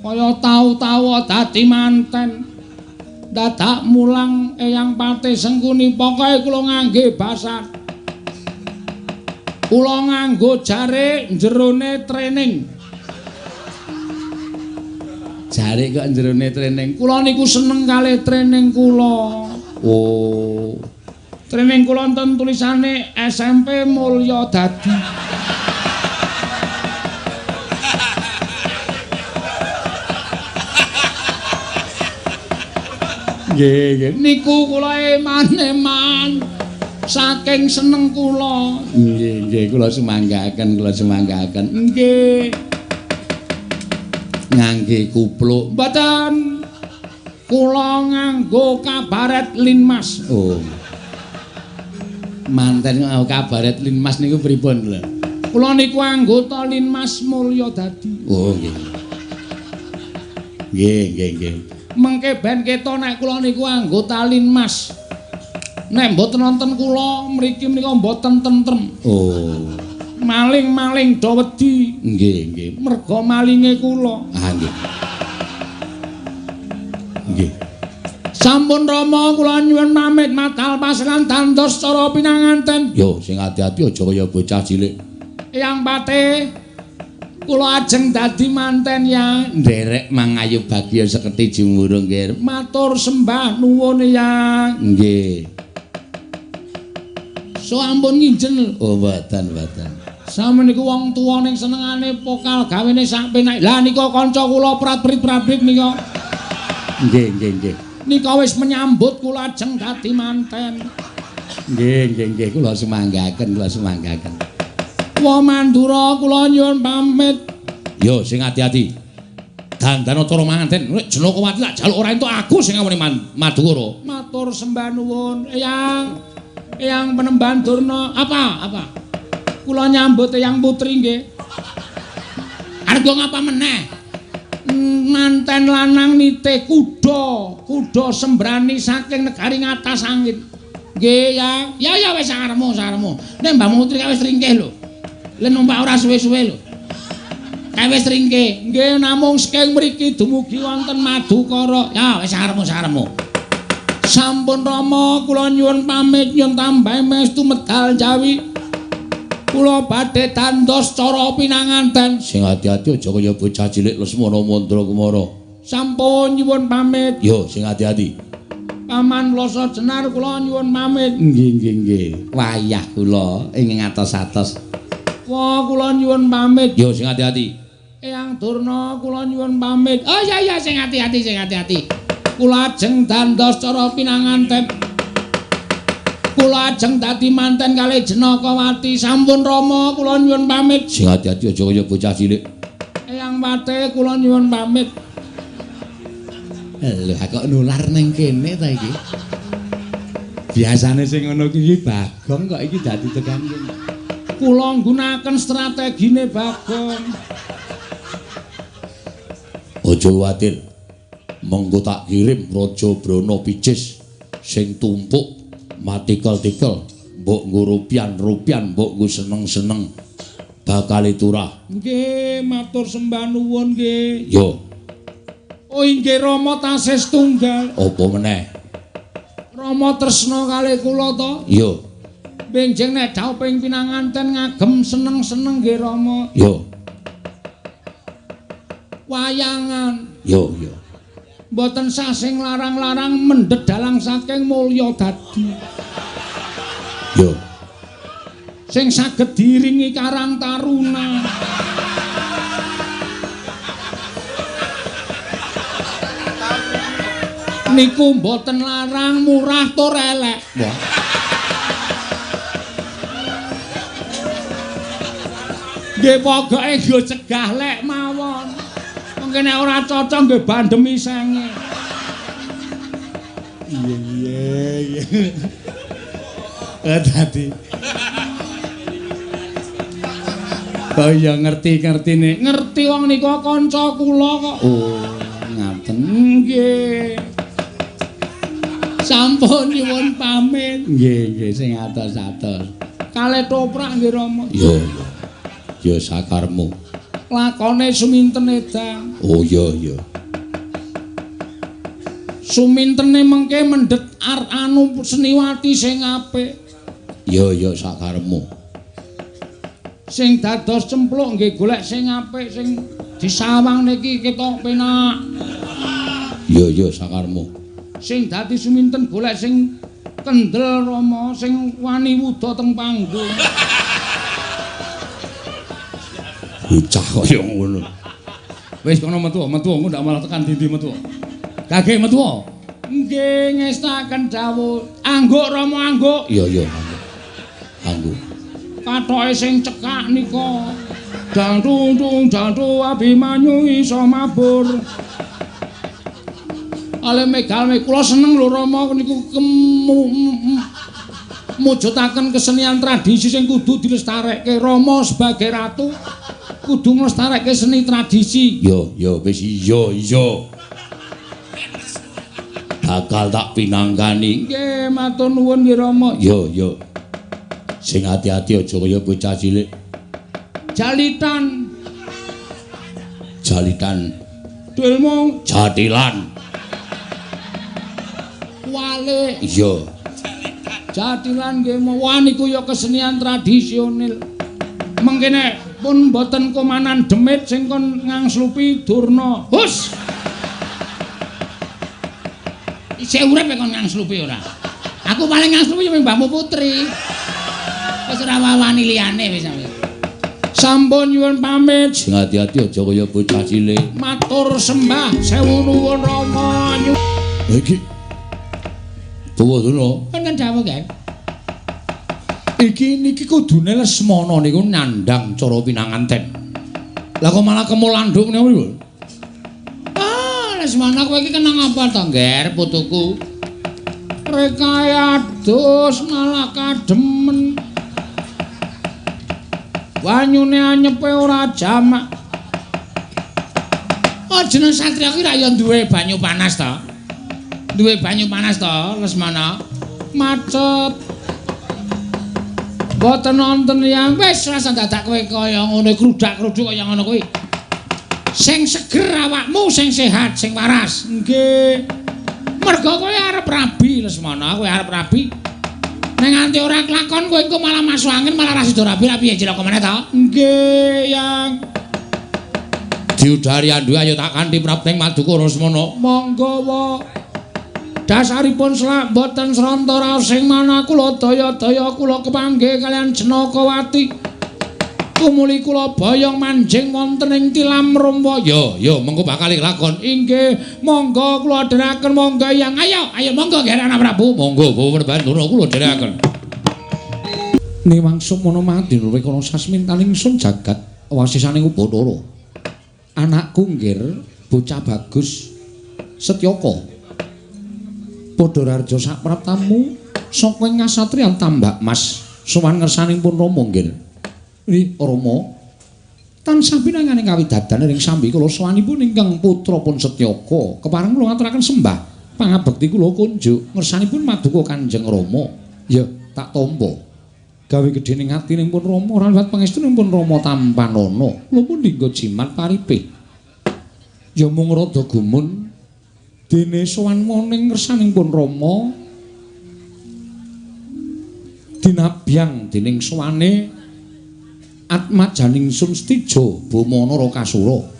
Kaya tau-tau dadi manten. Dadak mulang Eyang Pati Sengkuni pokoke kula ngangge basan. Kula nganggo jare jerone training. Jare kok jerone training. Kula niku seneng kalih training kula. Oh. Training kula enten tulisane SMP Mulya Dadi. Nggih, niku kula eman-eman saking seneng kula. Nggih, kula semanggaken, Nggih. Ngangge kupluk. Mboten. Kula nganggo kabaret linmas. Oh. Manten nganggo kabaret linmas niku pripun lho? Kula niku anggota Linmas Mulya Dadi. Oh, nggih. Nggih. Mengke ben keto nek kula niku anggota Linmas. Nek mboten wonten kula mriki menika mboten tentrem. Oh. Maling-maling do wedi. Nggih. Merga malinge kula. Ah, nggih. Nggih. Sampun Rama kula nyuwun pamit matal pasran dandos cara pinanganten. Yo, sing ati-ati aja kaya bocah cilik. Eyang Pati kula ajeng dadi manten ya. Nderek mangayu bagya seketi jumurung nggih. Matur sembah nuwun ya. Nggih. So ampun nginjen. Oh, mboten. Sami niku wong tuwa ning senengane pokal gawene sak penak. Lah nika kanca kula prat-prit nika. Nggih. Nika wis menyambut kula ajeng dadi manten. Nggih. Kula semanggaken. Wa Mandura kula nyuwun pamit. Yo, sing ati-ati. Dandana cara manten, nek Janakawati tak jaluk ora entuk aku sing ngawene Madura. Matur sembah nuwun, Eyang Penemban Durna. Apa? Kula nyambut Eyang Putri nggih. Arep ngapa meneh? Manten lanang nite kuda sembrani saking negari ngatas angin. Nggih ya. Ya wis saremu. Nek Mbak Putri wis ringkih lho. Len numpak ora suwe-suwe lho. Kae wis ringkih. Nggih namung saking mriki dumugi wonten Madukara. Ya wis saremu. Sampun Rama kula nyuwun pamit nyuwun tambahe mestu medal Jawi. Kula badhe tandos cara pinanganten. Sing ati-ati aja kaya bocah cilik Lesmana Mandrakumara. Sampun nyuwun pamit. Yo, sing ati-ati. Paman Loso Jenar kula nyuwun pamit. Nggih. Wayah kula ing atos-atos. Wah kula nyuwun pamit. Yo, sing ati-ati. Eyang Durna kula nyuwun pamit. Oh iya sing ati-ati. Kula ajeng dandos cara pinanganten. Kula ajeng dadi manten kalih Janakawati. Sampun Rama kula nyuwun pamit. Sing ati-ati aja kaya bocah cilik. Eyang Pati kula nyuwun pamit. Lho, kok nular ning kene ta iki? Biasane sing ngono iki Bagong kok iki dadi tekan kene. Kula nggunakaken strategine Bagong. Aja kuwatir. Mengko tak kirim Raja Brana Picis sing tumpuk matikel-tikel, mbok nggo rupian, mbok nggo seneng-seneng bakal turah. Nggih, matur sembah nuwun nggih. Yo. Oh inggih Rama tasih setunggal. Apa meneh? Rama tresna kalih kula to. Yo. Benjing nek dauping pinanganten ngagem seneng-seneng nggih Rama. Yo. Wayangan. Yo. Mboten sah sing larang-larang mendhet dalang saking Mulya Dadi. Yo. sing saged diiringi Karang Taruna. Niku mboten larang, murah tur elek. Wah. Nggih pokoke nggo cegah lek mawon. Mengke nek ora cocok nggih bandemi senge. Iya. Dadi. Kaya ngerti-ngertine. Ngerti wong nika kanca kula kok. Oh, ngaten nggih. Sampun nyuwun pamit. Nggih, sing atos-atos. Kalih toprak nggih Rama. Iya. Ya sakarmu. Lakone suminten edang. Oh iya. Sumintene mengke mendhet anu Seniwati sing apik. Iya sakarmu. Sing dados cempluk nggih golek sing apik sing disawang niki ketok penak. Iya sakarmu. Sing dadi suminten golek sing kendel Rama, sing wani wuda teng panggung. Bocah kaya ngono. Wis kono metu engko ndak malah tekan dindi metu. Kage metu. Nggih ngestaken dawuh. Angguk Rama angguk. Iya, angguk. Kathoke sing cekak nika. Dantung Abimanyu iso mabur. Ale megal kula seneng lho Rama niku mujudaken kesenian tradisi sing kudu dilestarekke. Rama sebagai ratu kudu nglestarekke seni tradisi. Yo wis iya. Bakal tak pinanggani. Nggih, matur nuwun nggih Rama. Yo. Sing ati-ati aja kaya bocah cilik. Jalitan. Dulmung. Jatilan. Wale. Iya. Jatilan nggih wah niku ya kesenian tradisional. Mengkene pun boten komanan demit sing kon ngangslupi Durna. Hus. Isih urip kon ngangslupi ora. Aku paling ngangslupi ya Mbahmu Putri. Wis ora wani liyane wis sampe. Sampun nyuwun pamit. Sing ati-ati aja kaya bocah cilik. Matur sembah sewu nuwun Rama. Iki. Tuwa dulu. Kan dawuh, Kang. Niki kudune Lesmana niku nyandang cara pinanganten. Lah kok malah kemulanduk niku lho. Ah, Lesmana kowe iki kenang apa to, Ngger, putuku? Rekae adus malah kademen. Banyune anyepe ora jamak. Oh, jeneng satriya ki ra ya duwe banyu panas to? Duwe banyu panas to, Lesmana? Macet. Boten wonten yang wis rasa dadak kowe kaya ngono krudak-kruduk kaya ngono kuwi. Sing seger awakmu, sing sehat, sing waras. Nggih. Mergo kowe arep rabi, Lesmana, kowe arep rabi. Nek nganti ora kelakon kowe engko malah masuk angin, malah ra sida rabi, ra piye cilaka meneh to? Nggih, Yang. Diudari andu ayo tak kanthi prapting Madukara Lesmana. Monggo wae. Dasaripun selak boten sranta raos sing mana kula daya-daya kula kepanggih kalian Jenakawati. Tumuli kula boyong manjing wonten ing tilam Rama. Yo, mengko bakal lakon. Inggih, monggo kula dherekaken monggo Yang. Ayo monggo Gerana Prabu. Monggo bawa bantura kula dherekaken. Niwangsa Manamadi rikala sasmintaning sun jagat wasisaning Ubathara. Anakku Nggir, bocah bagus Setyaka. Padha rarja sak praptamu saka ing ngasatriyan Tambak Mas sowan ngersanipun Rama Nggir. Rama tansah pinanganing kawidadan ing sambi kula sowanipun ingkang putra pun Setyaka kepareng kula ngaturaken sembah pangabekti kula kunjuk ngersanipun Maduka Kanjeng Rama. Ya tak tampa gawe gedhening atine pun Rama ora liwat pangestunipun Rama Tampanana kula pun dinggo jimat paripih. Ya mung rada gumun dene sowan moning ngersanipun Rama dinabyang dening sowane Atmajaning Sun Stija Bamana Rakasura.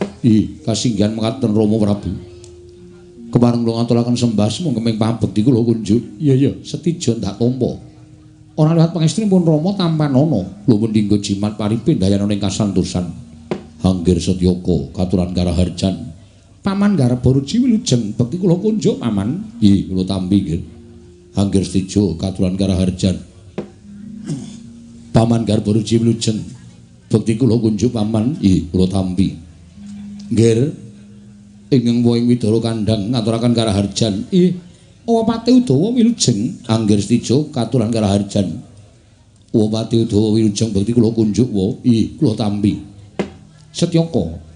Kasinggihan mekaten Rama Prabu. Kepareng kula ngaturaken sembah mung kemeng pangabekti kula kunjuk. Iya, Setija ndak tampa. ora liwat pangestunipun Rama tampanana lho mendinggo jimat paripe dayana ing kasantosan. Anggir Setyaka katuran Karaharjan. Paman garap Baruji wilujeng bekti kula kunjuk paman. Nggih kula tampi nggih. Anggir Stijo katuran Karaharjan. Paman garap Baruji wilujeng bekti kula kunjuk paman. Nggih kula tampi. Nggih ingkang woing Widara Kandhang ngaturaken Karaharjan. Wapati Udawa wilujeng Anggir Stijo katuran Karaharjan. Wapati Udawa wilujeng bekti kula kunjuk wa. Kula tampi. Setyaka.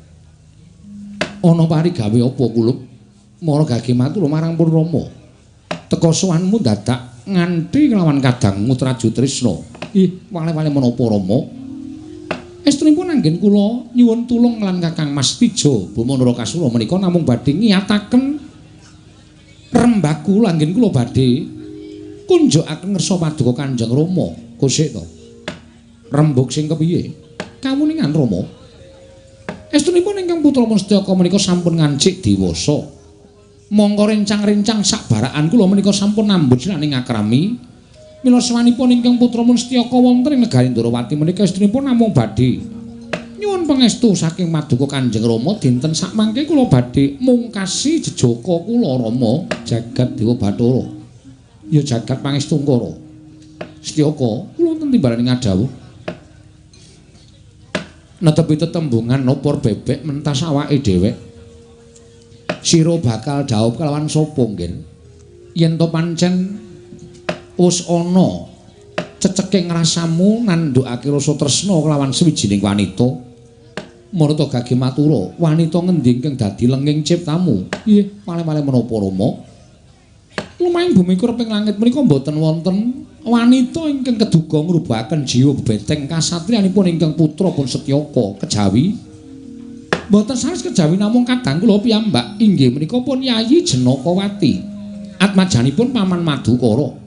Ana parigawe apa kulup? Mara gage matur marang Purrama. Teka sowanmu dadak nganti kelawan kadangmu Traju Trisna. Wale-wale menapa Rama? Estunipun anggen kula nyuwun tulung lan Kakang Mas Tijo Bumanara Kasura menika namung badhe ngiyataken rembag kula anggen kula badhe kunjukaken ngersa paduka Kanjeng Rama. Kosik to. Rembug sing kepiye? Kawuningan Rama. Estunipun ingkang putrapun Setyaka menika sampun ngancik dewasa. Mongko rencang-rencang sakbaraan kula menika sampun nambut silaning akrami. Mila sawanipun ingkang putrapun Setyaka wonten ing negari Ndarawati menika estunipun namung badhe nyuwun pangestu saking Paduka Kanjeng Rama dinten sakmangke kula badhe mungkasi jejaka kula Rama jagat Dewa Bathara. Ya jagat pangestungkara. Setyaka kula wonten timbalaning adhawuh. Netepi tetembungan nopor bebek mentas awake dhewek. Sira bakal dhaup kelawan sapa nggih? Yen to pancen wis ana ceceking rasamu nandhukake rasa tresna kelawan sawijining wanita. Marta gage matura, wanita ngendi ingkang dadi lenging ciptamu? Nggih, wale-wale menapa Rama? Lumahing bumi kureping langit menika boten wonten wanita ingkang keduga ngrubahaken jiwa bebeteng kasatriyanipun ingkang putrapun Setyaka kejawi. Boten sanes kejawi namung kadang kula piyambak inggih menika pun Yayi Jenakawati. Atmajanipun Paman Madukara.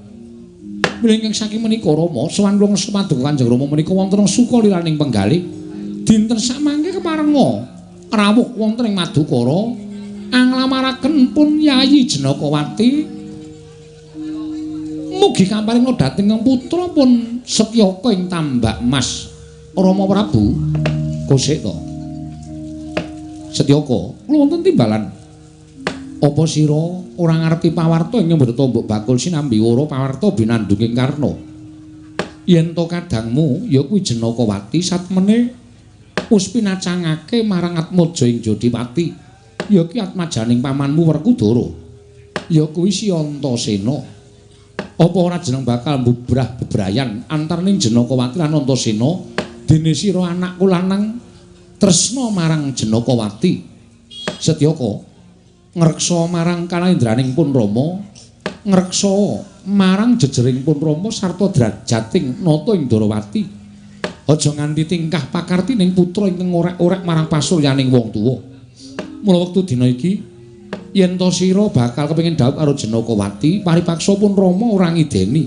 Mila ingkang saking menika Rama sowan kula ngersa Paduka Kanjeng Rama menika wonten sukaliraning penggalih dinten samangke keparenga rawuh wonten ing Madukara anglamaraken pun Yayi Jenakawati. Mugi kamparinga dhateng putra pun Setyaka ing Tambak Mas Rama Prabu. Kosik to. Setyaka, kula wonten timbalan. Apa sira ora ngarepi pawarta ing Nyembrata Mbok Bakul sinambi wara pawarta binandunging Karna? Yen to kadangmu ya kuwi Jenakawati satemene wis pinacangake marang Atmaja ing Jodipati. Ya ki atmajaning pamanmu Werkudara. Ya kuwi si Antasena. Apa ora jeneng bakal mbubrah bebrayan antaraning Jenakawati lan Antasena dene sira anakku lanang tresna marang Jenakawati. Setyaka ngreksa marang kalaindraning pun Rama, ngreksa marang jejering pun Rama sarta drajating nata ing Ndarawati. Aja nganti tingkah pakartining putra ingkang orek-orek marang pasuryaning wong tuwa. Mula wektu dina iki yen to sira bakal kepengin dhaup karo Jenakawati, paripaksa pun Rama ora ngideni.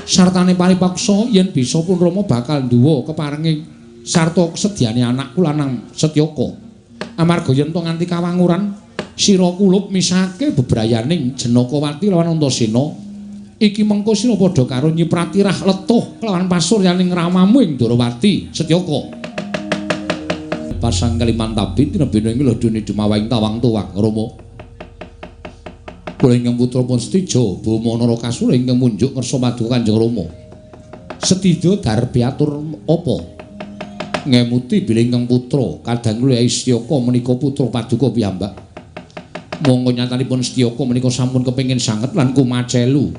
Sartane paripaksa yen bisa pun Rama bakal nduwa keparenging sarta kesediane anakku lanang Setyaka. Amarga yen to nganti kawanguran sira kulup misake bebrayaning Jenakawati lawan Antasena, iki mengko sira padha karo nyiprati rah letuh kelawan pasuryaning ramamu ing Ndarawati. Setyaka. Pasang Kalimantabi tinebene ing ledune dumawahing tawang tuwak Rama. Kula ingkang putra pun Stijo Bumanara Kasura ingkang munjuk ngersa Paduka Kanjeng Rama. Setidya darbi atur apa? Ngemuti bilih ingkang putra kadang kula Setyaka menika putra Paduka piyambak. Monggo nyatanipun Setyaka menika sampun kepengin sanget lan kumacelu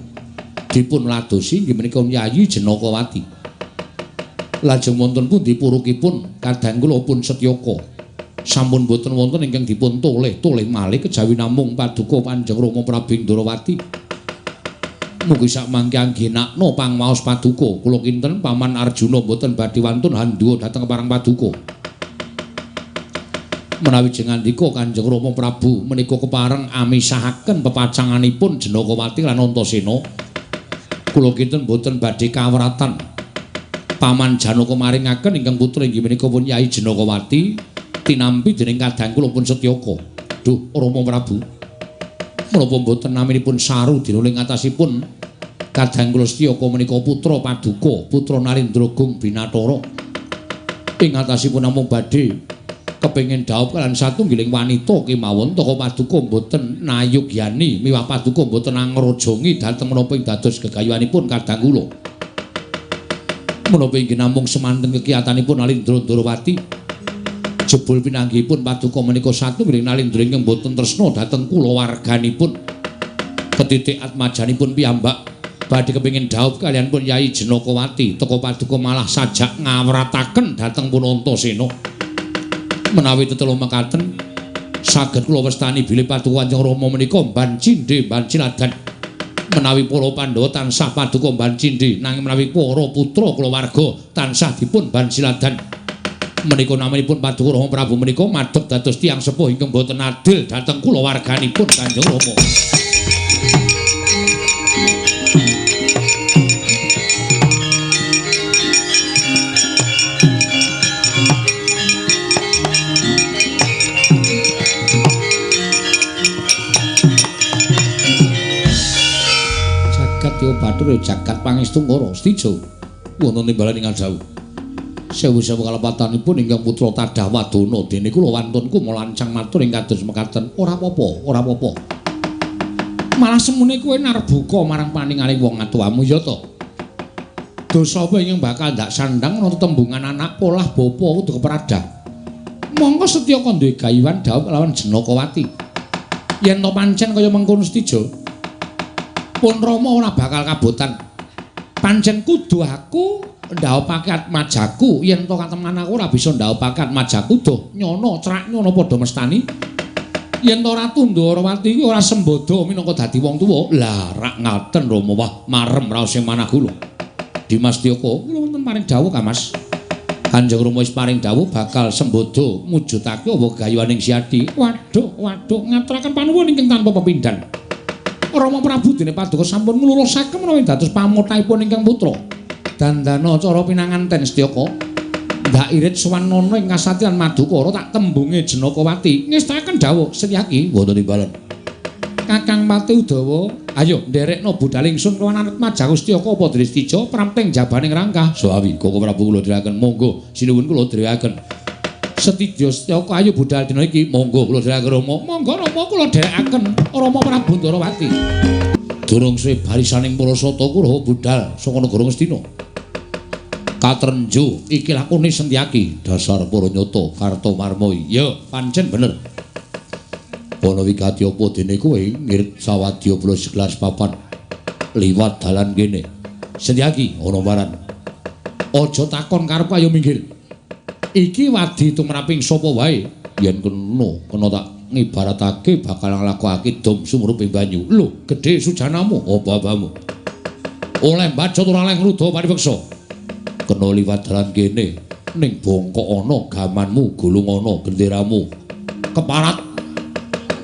dipun ladosi inggih menika Yayi Jenakawati. Lajeng wonten pundi purukipun kadang kula pun Setyaka sampun boten wonten ingkang dipun toleh malih kejawi namung Paduka Kanjeng Rama Prabu Ndarawati. Mugi sakmangke anggenakna pangwaos Paduka kula kinten Paman Arjuna boten badhe wantun handhuwa dhateng parang Paduka. Menawi jengandika Kanjeng Rama Prabu menika kepareng amisahaken pepacanganipun Jenakawati lan Antasena, kula kinten boten badhe kawratan Paman Janaka maringaken ingkang putra inggih menika pun Yayi Jenakawati tinampi dening kadang kula pun Setyaka. Duh Rama Prabu, menapa boten naminipun saru dinuling atasipun Kadang kula Setyaka menika putra Paduka, putra Narendragung Binathara. Ing atasipun namung badhe kepengin dhaup kaliyan satunggiling wanita kemawon Taka Paduka boten nayogyani miwah Paduka boten angrojongi dhateng menapa ing dados gegayuhanipun kadang kula. Menapa inggih namung semanten kekiyatanipun Nalindra Ndrawati. Jebul pinanggihipun Paduka menika satunggiling Nalindra ingkang boten tresna dhateng kulawarganipun. Ketitik atmajanipun piyambak badhe kepengin dhaup kaliyan pun Yai Jenakawati, Taka Paduka malah sajak ngawrataken dhateng pun Antasena. Menawi tetelu mekaten saged kula wastani bilih Paduka Kanjeng Rama menika mban cindhe mban ciladan. Menawi para Pandhawa tansah Paduka mban cindhe nanging menawi para putra kulawarga tansah dipun mban ciladan. Menika namanipun Paduka Rama Prabu menika madhep dados tiyang sepuh ingkang boten adil dhateng kulawarganipun Kanjeng Rama. Tio Bathur jagat pangestu ngara Stijo wonten timbalan ingkang jauh. Sewu-sewu kalepatanipun ingkang putra Tadhawadana dene kula wantunku molancang matur ing kados mekaten. Ora apa-apa, ora apa-apa. Malah semune kowe narbuka marang paningaling wong atuwamu ya ta. Dosa apa ingkang bakal ndak sandang ana tembungan anak polah bapa kudu kepradah. Monggo Setyaka duwe gayuhan dhaup lawan Jenakawati. Yen to pancen kaya mengkono Stijo, pun Rama ora bakal kabotan. Pancen kudu aku ndhaupake atmajaku, yen to kateman aku ora bisa ndhaupake atmajaku doh nyono crak nyono padha mestani. Yen to Ratu Ndrawati iki ora sembada minangka dadi wong tuwa. Lah rak ngaten Rama, wah marem raos sing manah kula. Dimas Tyaka, kula wonten paring dawuh Ka Mas. Kanjeng Rama wis paring dawuh bakal sembada mujudake apa gayuhaning Siadi. Waduh, ngaturaken panuwun ingkang tanpa pepindhan. Rama Prabu dene Paduka sampun nglulusaken menawi dados pamuthaipun ingkang putra. Dandana cara pinanganten Setyaka. Ndak irit sowan nono ing kasatyan Madukara tak tembunge Jenakawati. Ngestaken dawuh Setyaki wonten timbalan. Kakang Pati Udawa, ayo nderekno budal ingsun kelawan Atmajaku Setyaka apa Dri Stija pramping jabaning rangkah. Sawi Koko Prabu kula dherekaken monggo sinuwun kula dherekaken. Setidya Setyaka ayo budal dina iki monggo kula dherekaken Rama. Monggo Rama kula dherekaken Rama Prabu Ndrawati. Durung suwe barisaning para sata Kurawa budal saka negara Ngastina. Katrenjo iki lakune Setyaki dasar para nyata Kartomarmaya. Ya pancen bener. Ana wigati apa dene kowe ngirit sawadya bolo segelas papan liwat dalan kene. Setyaki ana waran. Aja takon karepku ayo minggir. Iki wadi tumraping sapa wae yen kena tak ngibaratake bakal nglakokake dom sumuruping banyu. Lho, gedhe sujanamu apa babamu? Oleh bacot ora oleh ngruda paripeksa. Kena liwat dalan kene ning bongkok ana gamanmu, gulung ana genderamu. Keparat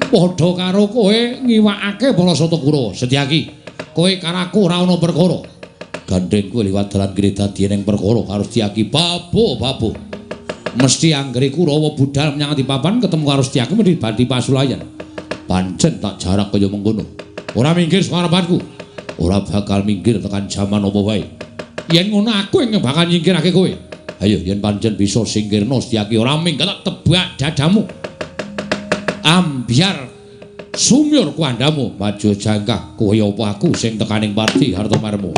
padha karo kowe ngiwakake Balasata Kurawa. Setyaki, kowe karo aku ora ana perkara. Gandeng kowe liwat dalan kene dadi ning perkara karo Setyaki babu. Mesti anggere Kurawa budal menyang ati papan ketemu karo Setyaki mesti badi pasulayan. Pancen tak jarak kaya mengkono. Ora minggir saka ngarepanku. Ora bakal minggir tekan jaman apa wae. Yen ngono aku yang bakal nyingkirake kowe. Ayo yen pancen bisa singkirno Setyaki ora minggat tak tebak dadamu. Ambyar sumyur kuandamu maju jangkah kowe apa aku sing tekaning parti Hartomarmo.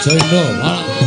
Joino malah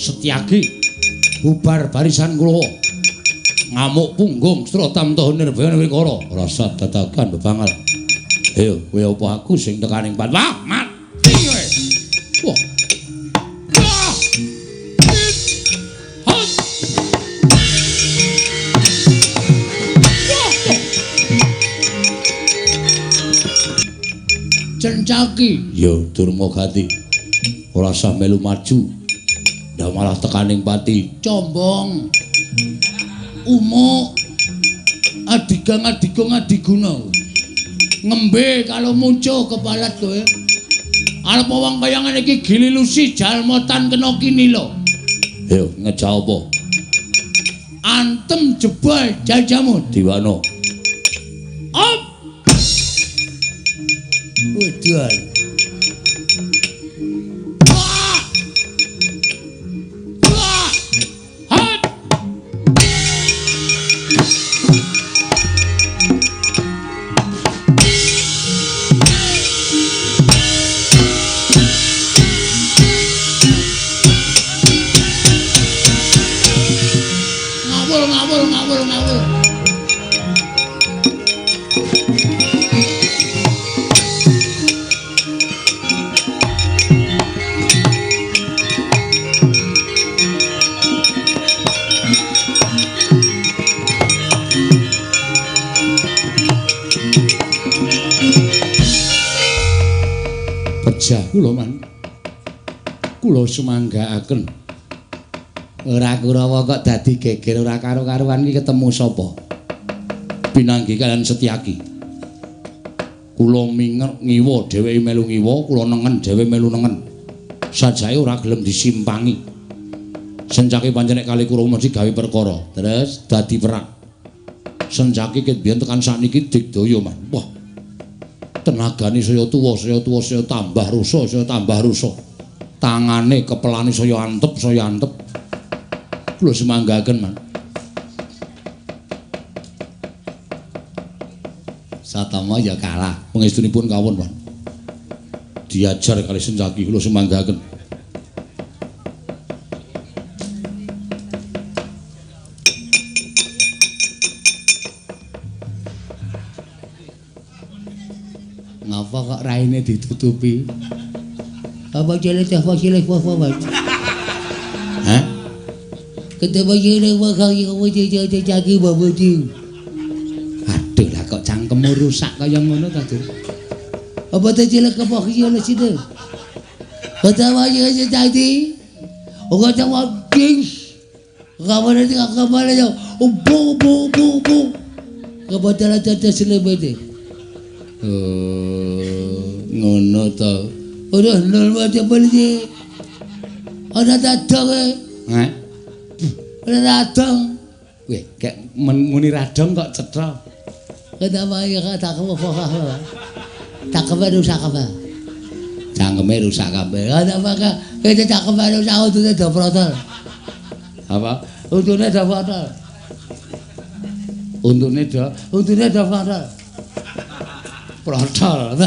Setyaki bubar barisan kula ngamuk punggung strotam toh nirbaya wikara rasa dadakan bebangal ayo kowe apa aku sing tekaning pat wah mati kowe wah Cencaki yo durma gati ora usah melu maju malah tekaning pati combong umuk adiguna ngembe kalau muncul kebalat kowe arep wong kaya ngene iki gililusi jalmotan kena kini lho ayo ngejak apa antem jebol jajamu diwana op wedal kula man kula sumanggaaken ora Kurawa kok dadi geger ora karo-karuan iki ketemu sapa pinanggi kalian Setyaki. Kula ngiwa dheweke melu ngiwa, kula nengen dhewe melu nengen. Sajae ora gelem disimpangi. Sencaki pancen nek kali Kurawa mesti gawe perkara, terus dadi perang. Sencaki ket biyen tekan sakniki digdaya, Man. Wah. Tenagane saya tuwa, saya tambah rusa. Tangane kepelane saya antep. Kula semanggaken, Man. Satama ya kalah. Pangestunipun kawon, Man. Diajar kali Sencaki kula semanggaken. Ngapa kok raine ditutupi? Apa cilik wah. Hah? Ketemu cilik wah kamu jadi babuji. Aduh lah kok cangkemmu rusak kaya ngono ta, Dur? Apa tu cilik apa cilik situ? Ketemu cilik jadi. Orang cakap dings. Kamu nanti yo. Bu. Kamu jalan selebede. Ngono to. Udah nol macam beli. Ada datang Ada datang. Weh, kayak muni radong kok cetha. Kata bayi kata kamu apa? Tak kebaru sakaba. Cangkeme rusak kabeh. Kata baka itu tak kebaru sakau tu dah protol. Apa? Untune dah protol. Untune dah protol. Protol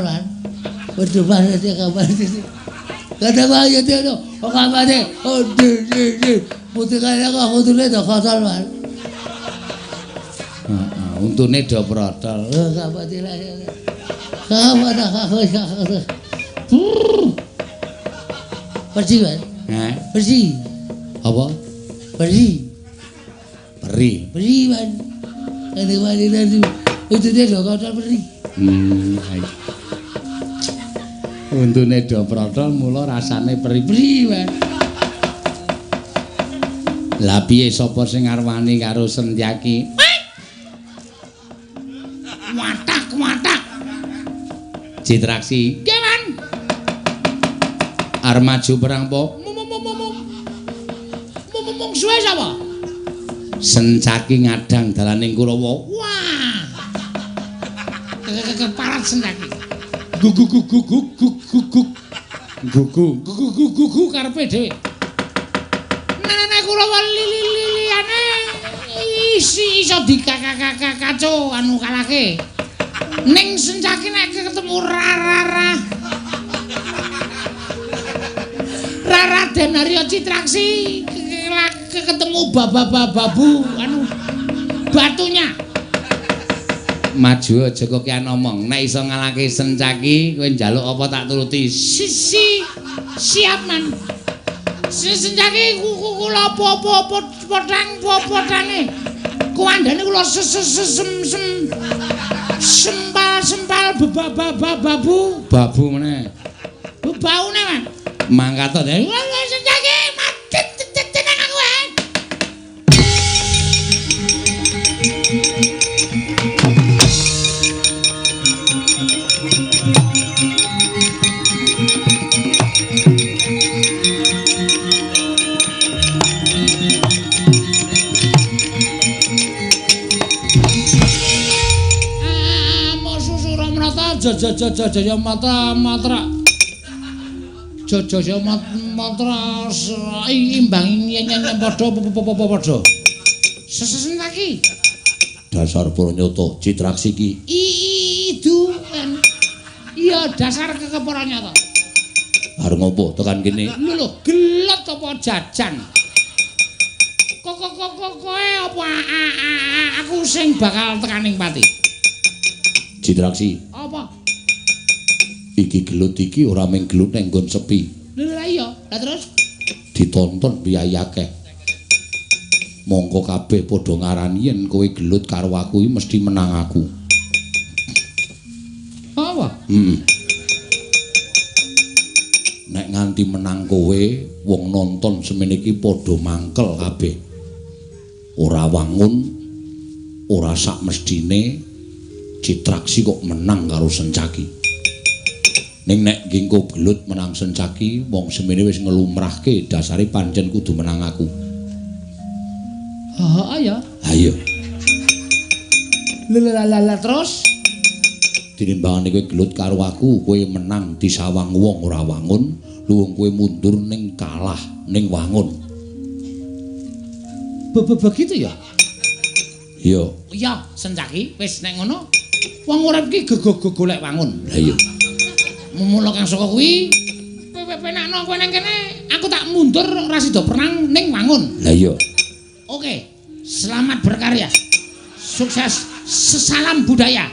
man. Betul banget dia kabar itu. Kata bayi dia tu, kabar dia. Di. Putih kaya kau tu dah protol man. Untune do protol. Kabar dia lah. Kabar dah kau. Bersih man. Bersih. Apa? Bersih man. Kata bayi dia tu. Itu dia do protol bersih. Untune do protol mula rasane peri-peri wae. Lah piye sapa sing ngarwani karo Setyaki? Watak. Citraksi. Nggih, Man. Arep maju perang po? Mung suwe sapa? Setyaki ngadang dalaning Kurawa. Wah. Keparat Setyaki. Gugu karepe dhewe. Nek Kurawa liyane iso dikakaco anu kalake. Ning Setyaki nek ketemu Rara Den Arya Citraksi ketemu babu anu batunya. Maju aja kok kian omong. Nek iso ngalahke Setyaki, kowe njaluk apa tak turuti? Siap man. Setyaki kula apa potange. Kuandane kula sempal babu. Babu meneh. Baune man. Mangkat to. Setyaki mati tenang aku wae. Jaya matra Jaya matra imbang nyen padha Setyaki Dasar Pranyata Citraksi iki. Itu kan. Iya dasar Pranyata. Arep ngopo tekan kene? Lho gelet apa jajan? Koe apa aku sing bakal tekaning pati. Citraksi. Apa? Iki gelut iki ora mung gelut ning nggon sepi. Lah iya, lah terus ditonton biaya akeh. Mongko kabeh padha ngarani yen kowe gelut karo aku iki mesti menang aku. Apa? Nek nganti menang kowe, wong nonton semene iki padha mangkel kabeh. Ora wangun, ora sak mestine Citraksi kok menang karo Sencaki. Ning nek ngingko gelut menang Sencaki, wong semene wis ngelumrahke dasare pancen kudu menang aku. Ya. Ayo. Lala terus Tinimbangane kowe gelut karo aku, kowe menang disawang wong ora wangun, luwung kowe mundur ning kalah ning wangun. Begitu ya? Iya. Iya, Sencaki, wis nek ngono wong urip iki golek wangun. Lah iya. Mula kang saka kuwi penakno kowe nang kene, aku tak mundur ora sida perang ning wangun. Lah iya. Oke, selamat berkarya. Sukses, salam budaya.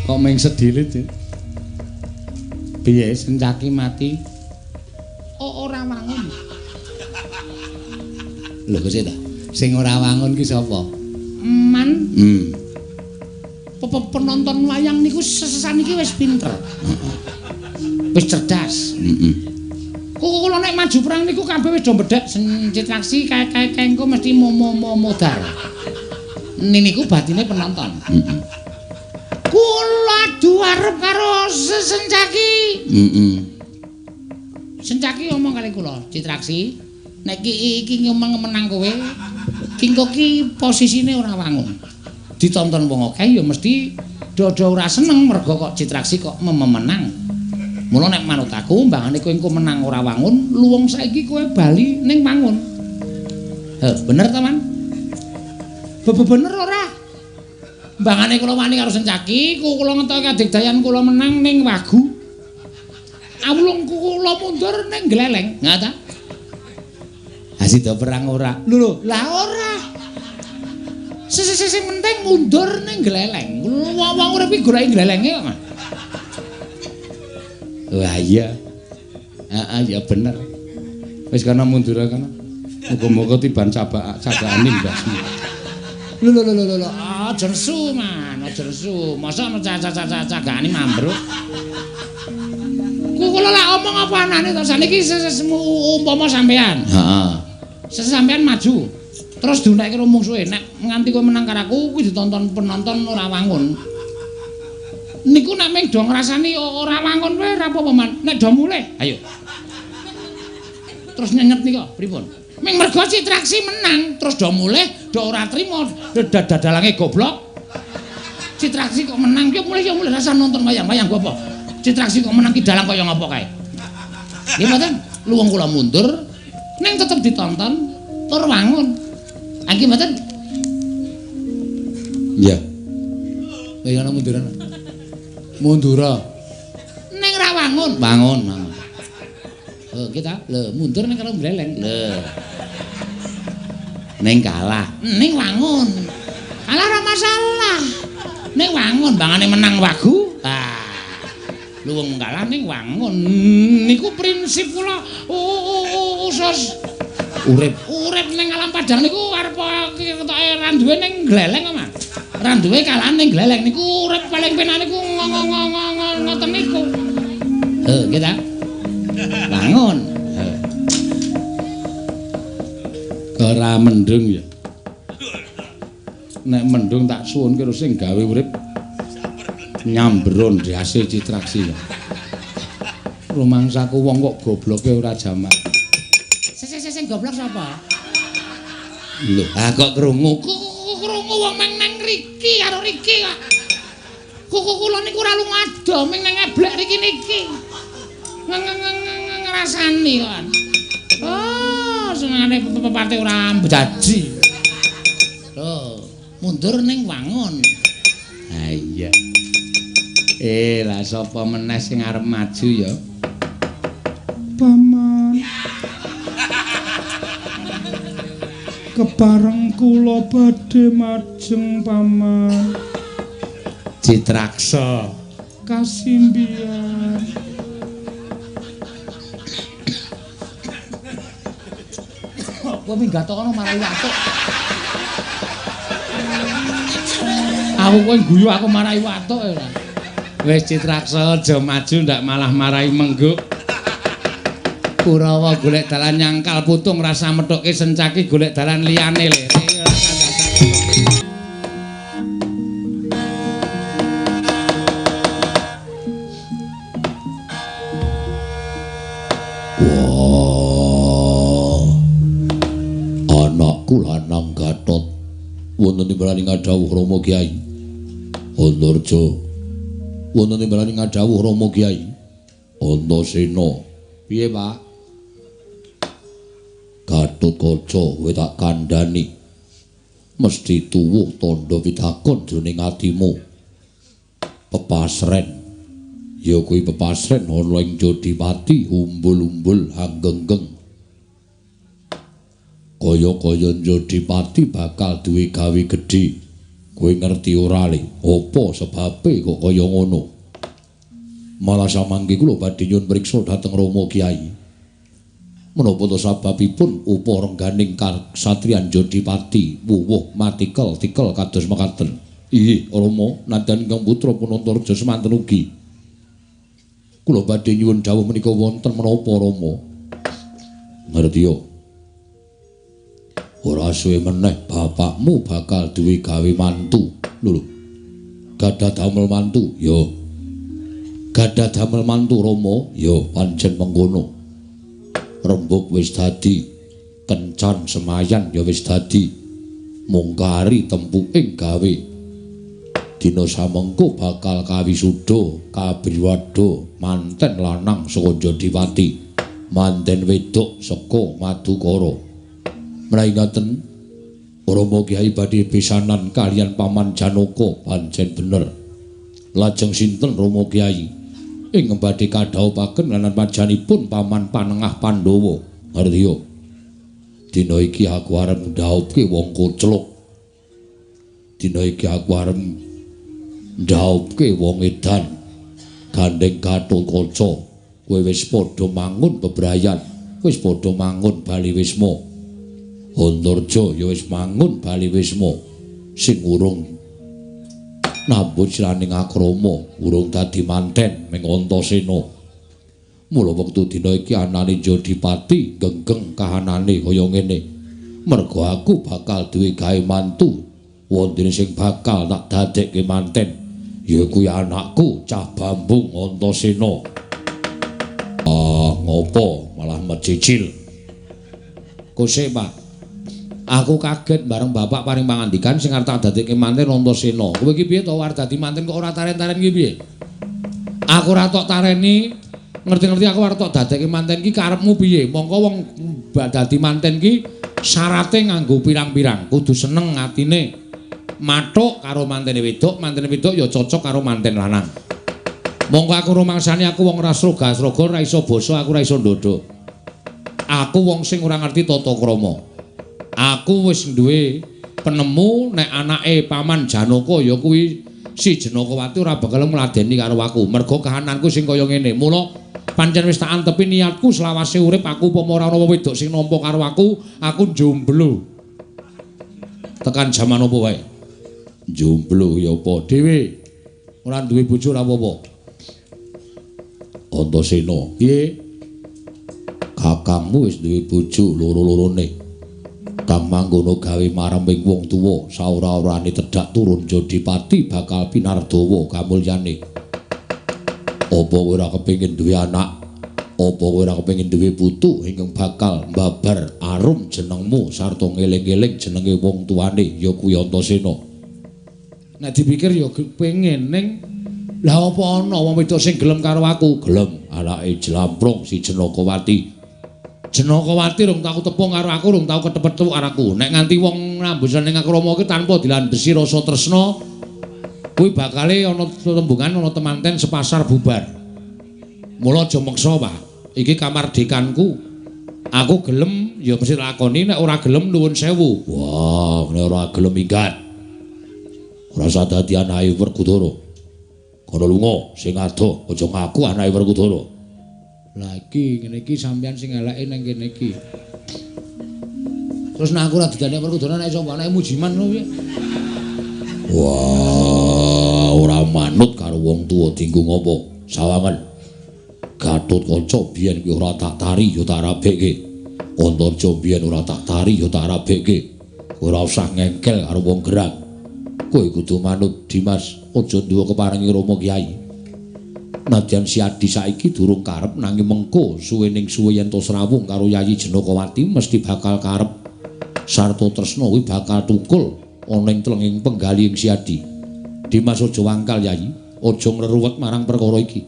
Kok meng sedile, Dik? Piye Sencaki mati? Oh, ora wangun. Lho kok ta? Sing ora wangun ki sapa? Man. Penonton wayang niku sesesan iki wis pinter. Wis cerdas. Kula nek maju perang niku kabeh wis do mbedhek Citraksi kae engko mesti modar. Niku batine penonton. Kula duarep karo Sencaki. Sencaki ngomong kali kula, Citraksi, nek iki menang kowe, kingko ki posisine ora wangun. Ditonton wong akeh ya mesti dodo ora seneng mergo kok Citraksi kok menang. Mula nek manut aku mbangane kowe engko menang ora wangun, luwung saiki kowe bali ning wangun. Bener ta, Man? Bener ora? Mbangane kula wani karo Sencaki, kula ngetoke kadigdayan kula menang ning Wagu. Awulung kula mundur ning Gleleng, ngata? Asida perang ora. Lho, lah ora. Sing penting mundur ning Gleleng. Wong urip iki goleki glelenge kok, Mas. Wah iya. Ya bener. Wis kana mundur kana. Muga-muga tiban cagakane mbasmu. Lho, aja nesu, Man, aja nesu. Masa cagakane mambruk. Kula lak omong apa anane to saniki umpama sampean. Heeh. Sampean maju. Terus diunekke mungsuhe nek nganti kowe menang karo aku kuwi ditonton penonton ora wangun. Niku nek meng do ngrasani ora wangun wae ora apa-apa, Man. Nek do mulih, ayo. Terus nyenyet nika pripun? Meng mergo Citraksi menang, terus do mulih, do ora trima, dadalange goblok. Citraksi kok menang, yo mulih rasa nonton wayang-wayang gua apa? Citraksi kok menang ki dalang kaya ngapa kae. Nggih mboten, luwung kula mundur, ning tetep ditonton tur wangun. Nggih mboten? Iya. Ayo ana munduran. Mundura. Ning ra wangun. Wangun. Oh, kita lho mundur ning karo Gleleng. Lho. Ning kalah. Ning wangun. Kalah ora masalah. Ning wangun bangane menang Wagu. Luwung kalah ning wangun. Niku prinsip kula usus urip ning alam padang niku arep ketoke ra duwe ning Gleleng kok, Mas. Ra duwe kalah ning Gleleng niku urip paling penak niku ngoten niku. Kita bangun. Ora mendung ya. Nek mendung tak suwun karo sing gawe urip nyambron dihasil Citraksi ya. Rumangsaku wong kok gobloke ora jamak. Sing goblok sapa? Lho, kok krungu? Krungu wong meng nang Riki karo Riki kok. Kula niku ora lunga ado meng nang eblek Riki niki. Ngrasani kan. Oh, senengane pepate ora mbjaji. Lho, mundur ning wangun. Ha iya. Lah sapa meneh sing arep maju ya? Paman. Kepareng kula badhe majeng Paman. Citraksa. Kasimbian. Kok minggat kono marang watuk. Aku kowe guyu aku marahi watuk ora. Wis Citraksa aja maju ndak malah marahi mengguk. Kurawa golek dalan nyangkal putung rasa methuke sencaki golek dalan liyane le. Anakku lanang Gatot wonten timbalan ngadhawuh Rama Kyai Antarja wonten timbalan ngadhawuh Rama Kyai Antasena piye Pak Gatotkaca kowe tak kandhani mesti tuwuh tandha pitakon jroning atimu pepasren ya kuwi pepasren ana ing Jodipati umbul-umbul anggenggeng kaya-kaya Jodipati bakal duwe gawe gedhe kowe ngerti ora le apa sebabe kok kaya ngono malah samangke kula badhe nyuwun priksa dhateng Rama Kyai menapa to sababipun upa rengganing kasatriyan Jodipati wuwuh matikel-tikel kados mekaten inggih Rama nadyan ingkang putra Punantarja semanten ugi kula badhe nyuwun dawuh menika wonten menapa Rama ngerti yo ora suwe meneh bapakmu bakal duwe gawe mantu lho gadah damel mantu yo gadah damel mantu Rama yo pancen mengkono rembug wis dadi kencan semayan ya wis dadi mungkari tempuking gawe dina samengko bakal kawisuda kabriwada manten lanang saka Jodipati manten wedok saka Madukara menawi ngaten Rama Kyai badhe pisanan kalian Paman Janaka pancen bener lajeng sinten Rama Kyai ing badhe kadhawuhaken lan panjenenganipun Paman Panengah Pandhawa ngerti dina iki aku arep ndhawuhke wong kocluk dina iki aku arep ndhawuhke wong edan gandeng Gatotkaca kowe wis padha mangun bebrayan wis padha mangun Bali Wisma Antarja ya wis mangun Bali Wisma sing urung nambut siraning akrama urung dadi manten ming Antasena mula wektu dina iki anane Jodipati genggeng kahanane kaya ngene mergo aku bakal duwe gawe mantu wonten sing bakal tak dadekke manten ya kuwi anakku Cah Bambung Antasena ngopo malah mecicil kose Pak aku kaget bareng bapak paring pangandikan sing arep tak dadekke manten Antasena. Kowe iki piye to arep dadi manten kok ora taren-taren iki piye? Aku ora tok tareni, ngerti-ngerti aku arep tok dadekke manten iki karepmu piye? Mongko wong dadi manten iki syarate nganggo pirang-pirang, kudu seneng atine mathuk karo mantene wedok ya cocok karo manten lanang. Mongko aku rumangsane aku wong ora sroga-sroga, ora iso basa, aku ora iso ndodho. Aku wong sing ora ngerti tata krama. Aku wis duwe penemu nek anake Paman Janaka ya kuwi si Janakawati ora bakal ngladeni karo aku mergo kahananku sing kaya ngene mula pancen wis tak antepi niatku selawase urip aku upama ora ana wedok sing nampa karo aku jomblo tekan jaman apa wae jomblo ya apa dhewe ora duwe bojo ora apa-apa Antasena piye kakangmu wis duwe bojo loro-lorone kang manggono gawe mareming wong tuwa saora-orane tedhak turun Jodipati bakal pinardawa kamulyane apa kowe ora kepengin duwe anak apa kowe ora kepengin duwe putu ingkang bakal mbabar arum jenengmu sarta ngeling-eling jenenge wong tuane ya kuwi Antasena nek dipikir ya pengen ning lha apa ana wong wedok sing gelem karo aku gelem anake Jlamprung si Janakawati rung tau tepung karo aku, rung tau ketepet karo aku. Nek nganti wong nambusan ning akrama iki tanpa dilandhesi rasa tresna, kuwi bakale ana tembungan ana temanten sepasar bubar. Mula aja meksa, Pak. Iki kamardikanku. Aku gelem ya mesti lakoni, nek ora gelem nuwun sewu. Wah, nek ora gelem minggat. Ora usah dadi anake Werkudara. Kono lunga sing adoh, aja ngaku anake Werkudara. Lah iki ngene iki sampean sing eleke nang kene iki. Terus nek aku ora didane Werkudara nek sapa anake Mujiman lho piye? Wah, ora manut karo wong tuwa dinggo ngopo? Sawangen. Gatotkaca biyen kuwi ora tak tari ya tak rabekke. Antarja biyen ora tak tari ya tak rabekke. Ora usah ngengkel karo wong gerang. Kowe kudu manut Dimas, aja duwe keparengi Rama Kyai. Nadyan si Adi saiki durung karep nanging mengko suwening suwe yen to srawung karo Yayi Janakawati mesti bakal karep. Sarta tresna kuwi bakal tukul ana ing tlenging penggaling si Adi. Dimas aja wangkal Yayi, aja ngreruwet marang perkara iki.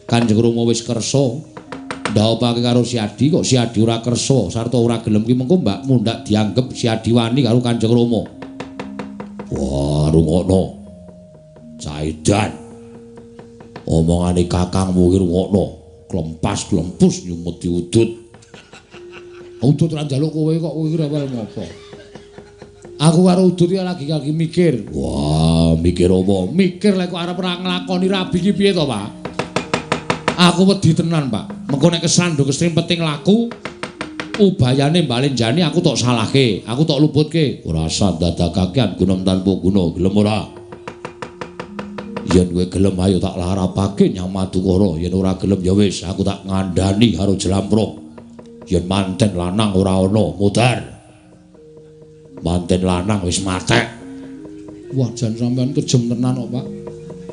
Kanjeng Rama wis kersa ndhawuhake karo si Adi kok si Adi ora kersa sarta ora gelem ki mengko mbakmu ndak dianggep si Adi wani karo Kanjeng Rama. Wah, rungokno. Caidan. Omongane kakangmu ki rungokno. Klempas-klempus nyumut diudut. Udut ra njaluk kowe kok kowe iki rewel ngopo? Aku karo udut iki lagi mikir. Wah, mikir apa? Mikir lek kok arep ora nglakoni rabi iki piye to, Pak? Aku wedi tenan, Pak. Mengko nek kesandho kesrimpeting laku ubayane balenjani aku tok salahke, aku tok luputke. Ora usah dadakakean gunem tanpa guna, gelem ora? Yen kowe gelem ayo tak larapake Nyang Madukara, yen ora gelem ya wis aku tak ngandani karo Jlamprong. Yen manten lanang ora ana, mudhar. Manten lanang wis matek. Wah, jan sampean kejem tenan kok, Pak.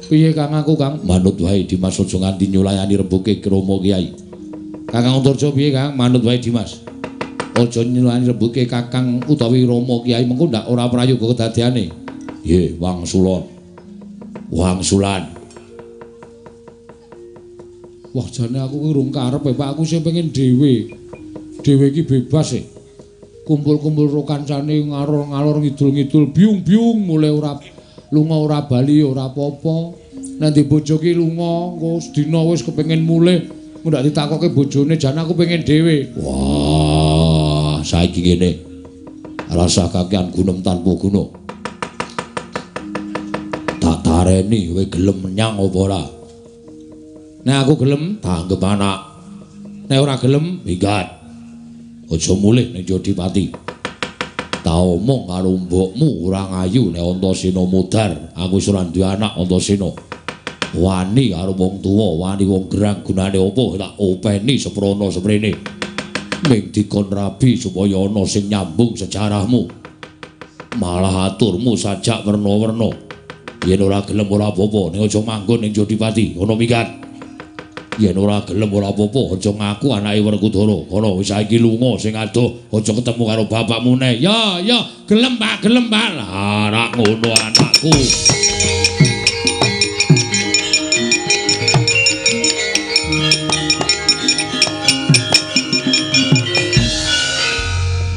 Piye Kang aku, Kang? Manut wae Dimas aja nganti nyulayani rembuke Rama Kyai. Kakang Antarja piye, Kang? Manut wae Dimas. Aja nyulayani rembuke Kakang utawi Rama Kyai mengko ndak ora prayoga kedadiane. Nggih, wangsulan. Wangsulan. Wah, jane aku ki urung karep, Pak. Aku sing pengen dhewe. Dhewe iki bebas e. Kumpul-kumpul karo kancane ngalor-ngalor ngidul-ngidul biung-biung mulai ora lunga ora bali ora apa-apa. Nanti bojo ki lunga engko sedina wis kepengin mulih, ndak ditakoke bojone jan aku pengen dhewe. Wah, saiki ngene. Rasa kakean gunem tanpa guna. Tak tareni kowe gelem menyang apa ora? Nek aku gelem tak anggap anak. Nek ora gelem minggat. Aja mulih ning Jodipati. Tak omong karo mbokmu ora ngayu nek Antasena mudhar. Aku wis ora duwe anak Antasena. Wani karo wong tuwa, wani wong gerang gunane apa tak openi seprana seprene. Ming dikon rabi supaya ana sing nyambung sejarahmu. Malah aturmu sajak werna-werna. Yen ora gelem ora apa-apa, nek aja manggon ning Jodipati, ana minggat. Yen ora gelem ora apa-apa, aja ngaku anake Werkudara. Kono wis saiki lunga sing adoh, aja ketemu karo bapakmu neh. Ya, gelem Pak, gelem Pak. Lah, rak ngono anakku.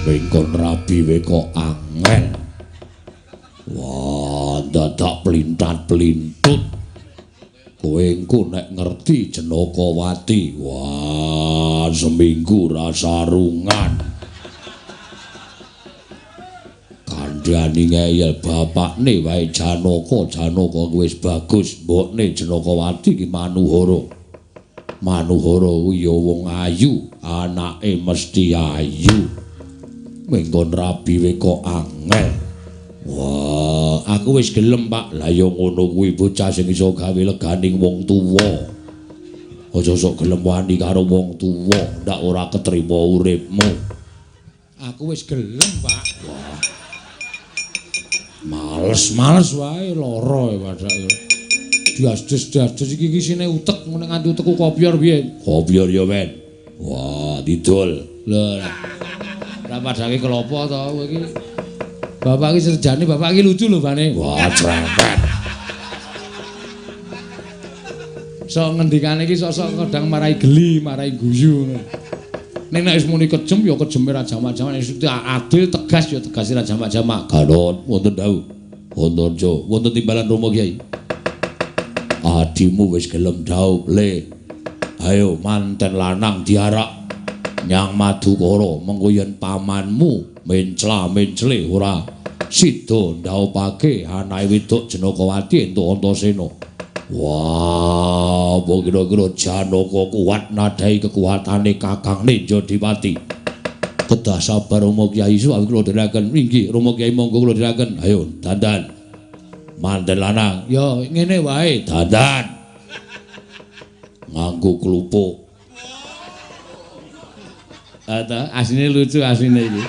Wingkon rabi we kok angel. Wah, dadak plintat-plintut. Kowe engko nek ngerti Janakawati, wah seminggu rasa rungan. Kandhani ngeyel bapakne wae Janaka wis bagus, mbokne Janakawati ki Manuhara. Manuhara kuwi ya wong ayu, anake mesti ayu. Mengkon rabi we kok angel. Wah, aku wis gelem, Pak. Lah ya ngono kuwi bocah sing iso gawe leganing wong tuwa. Aja sok gelem wani karo wong tuwa, ndak ora ketrima uripmu. Aku wis gelem, Pak. Wah. Males wae lara e padake. Dias-des iki sine utek ngene nganti utekku kopior piye? Kopior ya, men. Wah, didol. Lho. Ora padake kelopo to kowe iki. Bapak iki sejane bapak iki lucu lho bane. Wah, cerewet. Sok ngendikane iki sok-sok kadang marai geli, marai guyu. Nek wis muni kejem ya kejeme ra jamak-jamak, nek adil tegas ya tegas ra jamak-jamak. Ganon wonten dawuh. Wonten jo, wonten timbalan Rama Kyai. Adimu wis gelem dawuh, Le. Ayo manten lanang diarak Nyang Madukara, mengko yen pamanmu mencla-mencle ora sida ndhawuhake anake wedok Janakawati entuk Antasena. Wah, apa kira-kira Janaka kuat nadhahi kekuatane kakangne Jodipati. Kedah sabar Rama Kyai suwi kula dherekaken. Inggih Rama Kyai monggo kula dherekaken. Ayo dandan. Manten lanang. Ya ngene wae. Dandan. Nganggo klupuk. Ata asline lucu asline iki.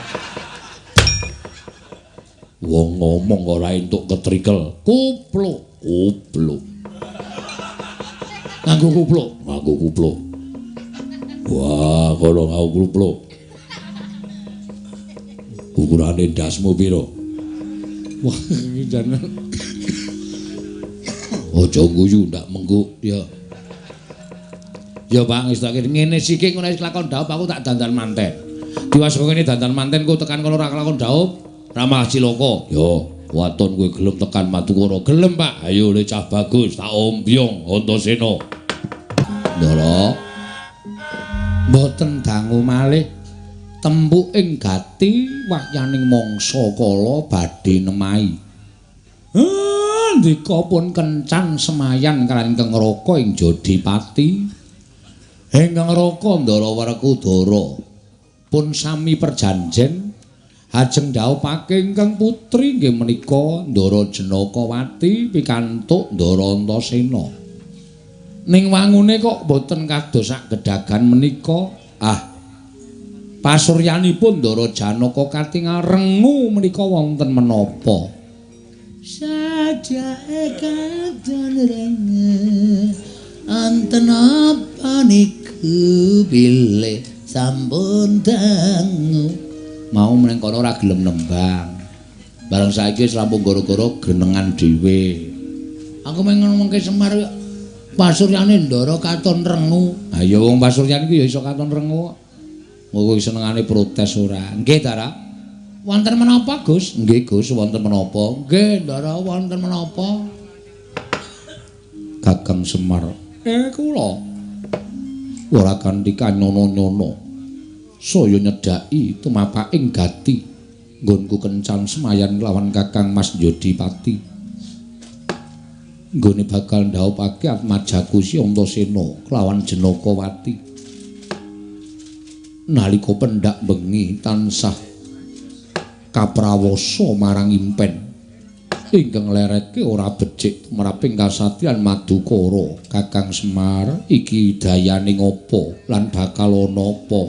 Wong ngomong ora entuk ketrikel. Kupluk. Nganggo kupluk. Wah, kalau nganggo kupluk. Ukurane ndasmu pira? Wah, iki jan. Aja guyu ndak mengguk ya. Ya Pak, wis tak ngene siki ngono wis lakon dhaup aku tak dandan manten. Diwasa kene dandan manten ku tekan kono ora lakon dhaup, ramah cilaka. Yo, waton kowe gelem tekan Madukara. Gelem Pak. Ayo le cah bagus, tak ombyong Antasena. Ndara, Mboten dangu malih tembuk ing gati wahyaning mangsa kala badhe nemahi. Ndika pun kencan semayan kaliyan Kang Raka ing Jodipati. Ingkang Raka Ndara Werkudara pun sami perjanjen ajeng dhauphake ingkang putri nggih menika Ndara Janakawati pikantuk Ndara Antasena. Ning wangune kok boten kados sak gedhagan menika. Pasuryanipun Ndara Janaka katingal rengu menika wonten menapa? Sajake kadon rengu anten apa niku bilih sampun dangu. Mau meneng kono ora gelem nembang. Bareng saiki wis rampung gara-gara genengan dhewe. Aku mung ngomongke Semar pasuryane Ndara katon rengu. Ha ya wong pasuryane iki ya iso katon rengu. Kowe senengane protes ora? Nggih, Dara. Wonten menapa, Gus? Nggih, Gus, wonten menapa? Nggih, Ndara, wonten menapa? Kakang Semar. Kula ora kanthi kanyono-nyono. Saya nyedhaki tumapaking gati nggonku kencan semayan lawan Kakang Mas Jodipati. Nggone bakal ndhauphake Atmajaku Si Antasena kelawan Janakawati. Nalika pendak bengi tansah kaprawasa marang impen ingkang leretke ora becik tumraping kasatriyan Madukara. Kakang Semar iki dayane ngopo lan bakal ana apa?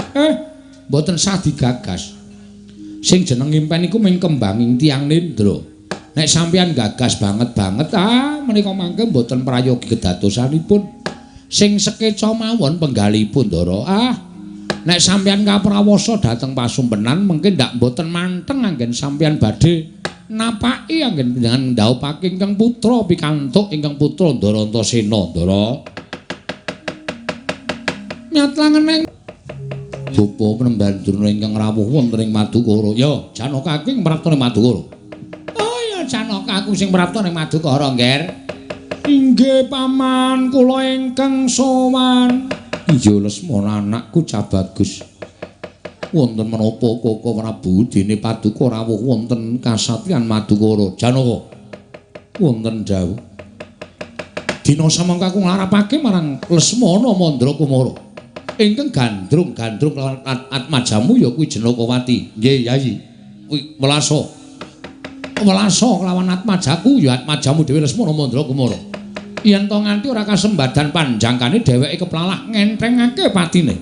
Mboten sah digagas. Sing jeneng impen iku mung kembanging tiyang nendra. Nek sampeyan gagas banget menika mangke mboten prayogi kedadosanipun. Sing sekeca mawon penggalipun Ndara. Nek sampeyan kaprawasa dhateng pasumpenan mengke ndak mboten manteng anggen sampeyan badhe napaki anggen dengan ndhauphake ingkang putra pikantuk ingkang putra Ndara Antasena. Ndara nyatlangen bapa penembandur ingkang rawuh wonten ing Madukara. Ya, Janaka aku sing prapta ning Madukara. Oh ya, Janaka aku sing prapta ning Madukara, Ngger. Inggih Paman, kula ingkang sowan. Iya Lesmana anakku cah bagus. Wonten menapa Koko Prabu dene Paduka rawuh wonten kasatriyan Madukara. Janaka. Wonten dawuh. Dina samangka aku nglarapake marang Lesmana Mandrakumara. Ingkang gandrung lawan Atmajamu ya kuwi Janakawati. Nggih, Yayi. Kuwi welasa kelawan Atmajaku ya Atmajamu dhewe Lesmana Mandrakumara. Yen to nganti ora kasembadan panjangkane dheweke keplalah ngentrengake patine.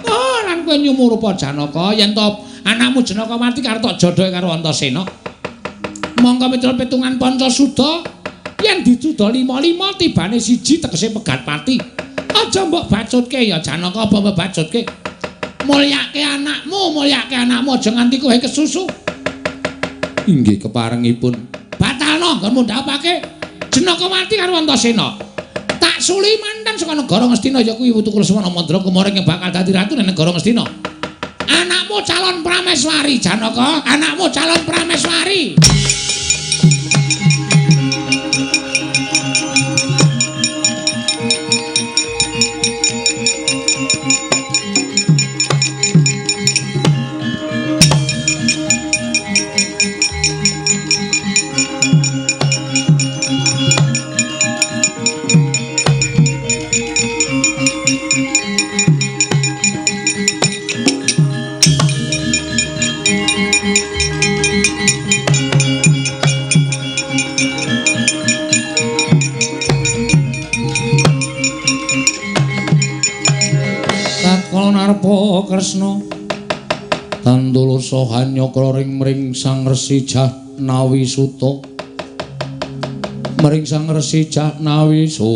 Oh, lan kowe nyumurupa Janaka yen to anakmu Janakawati karo tok jodhoke karo Antasena. Monggo miturut pitungan Pancasuda yen dicuda 5-5 tibane siji tegese pegat pati. Aja mbok bacutke ya Janaka apa mbok bacutke. Mulyake anakmu aja nganti kowe kesusu. Inggih keparengipun. Batalno nggonmu ndhapake Janakawati karo Antasena. Tak suli mantan saka negara Ngastina ya kuwi Wutu Lesmana Mandrakumara yang bakal dadi ratu ning negara Ngastina. Anakmu calon prameswari Janaka, anakmu calon prameswari. Kresna Tandulasa hanyakra ring mring Sang Resi Jahnawi Suta mring Sang Resi Jahnawi Suta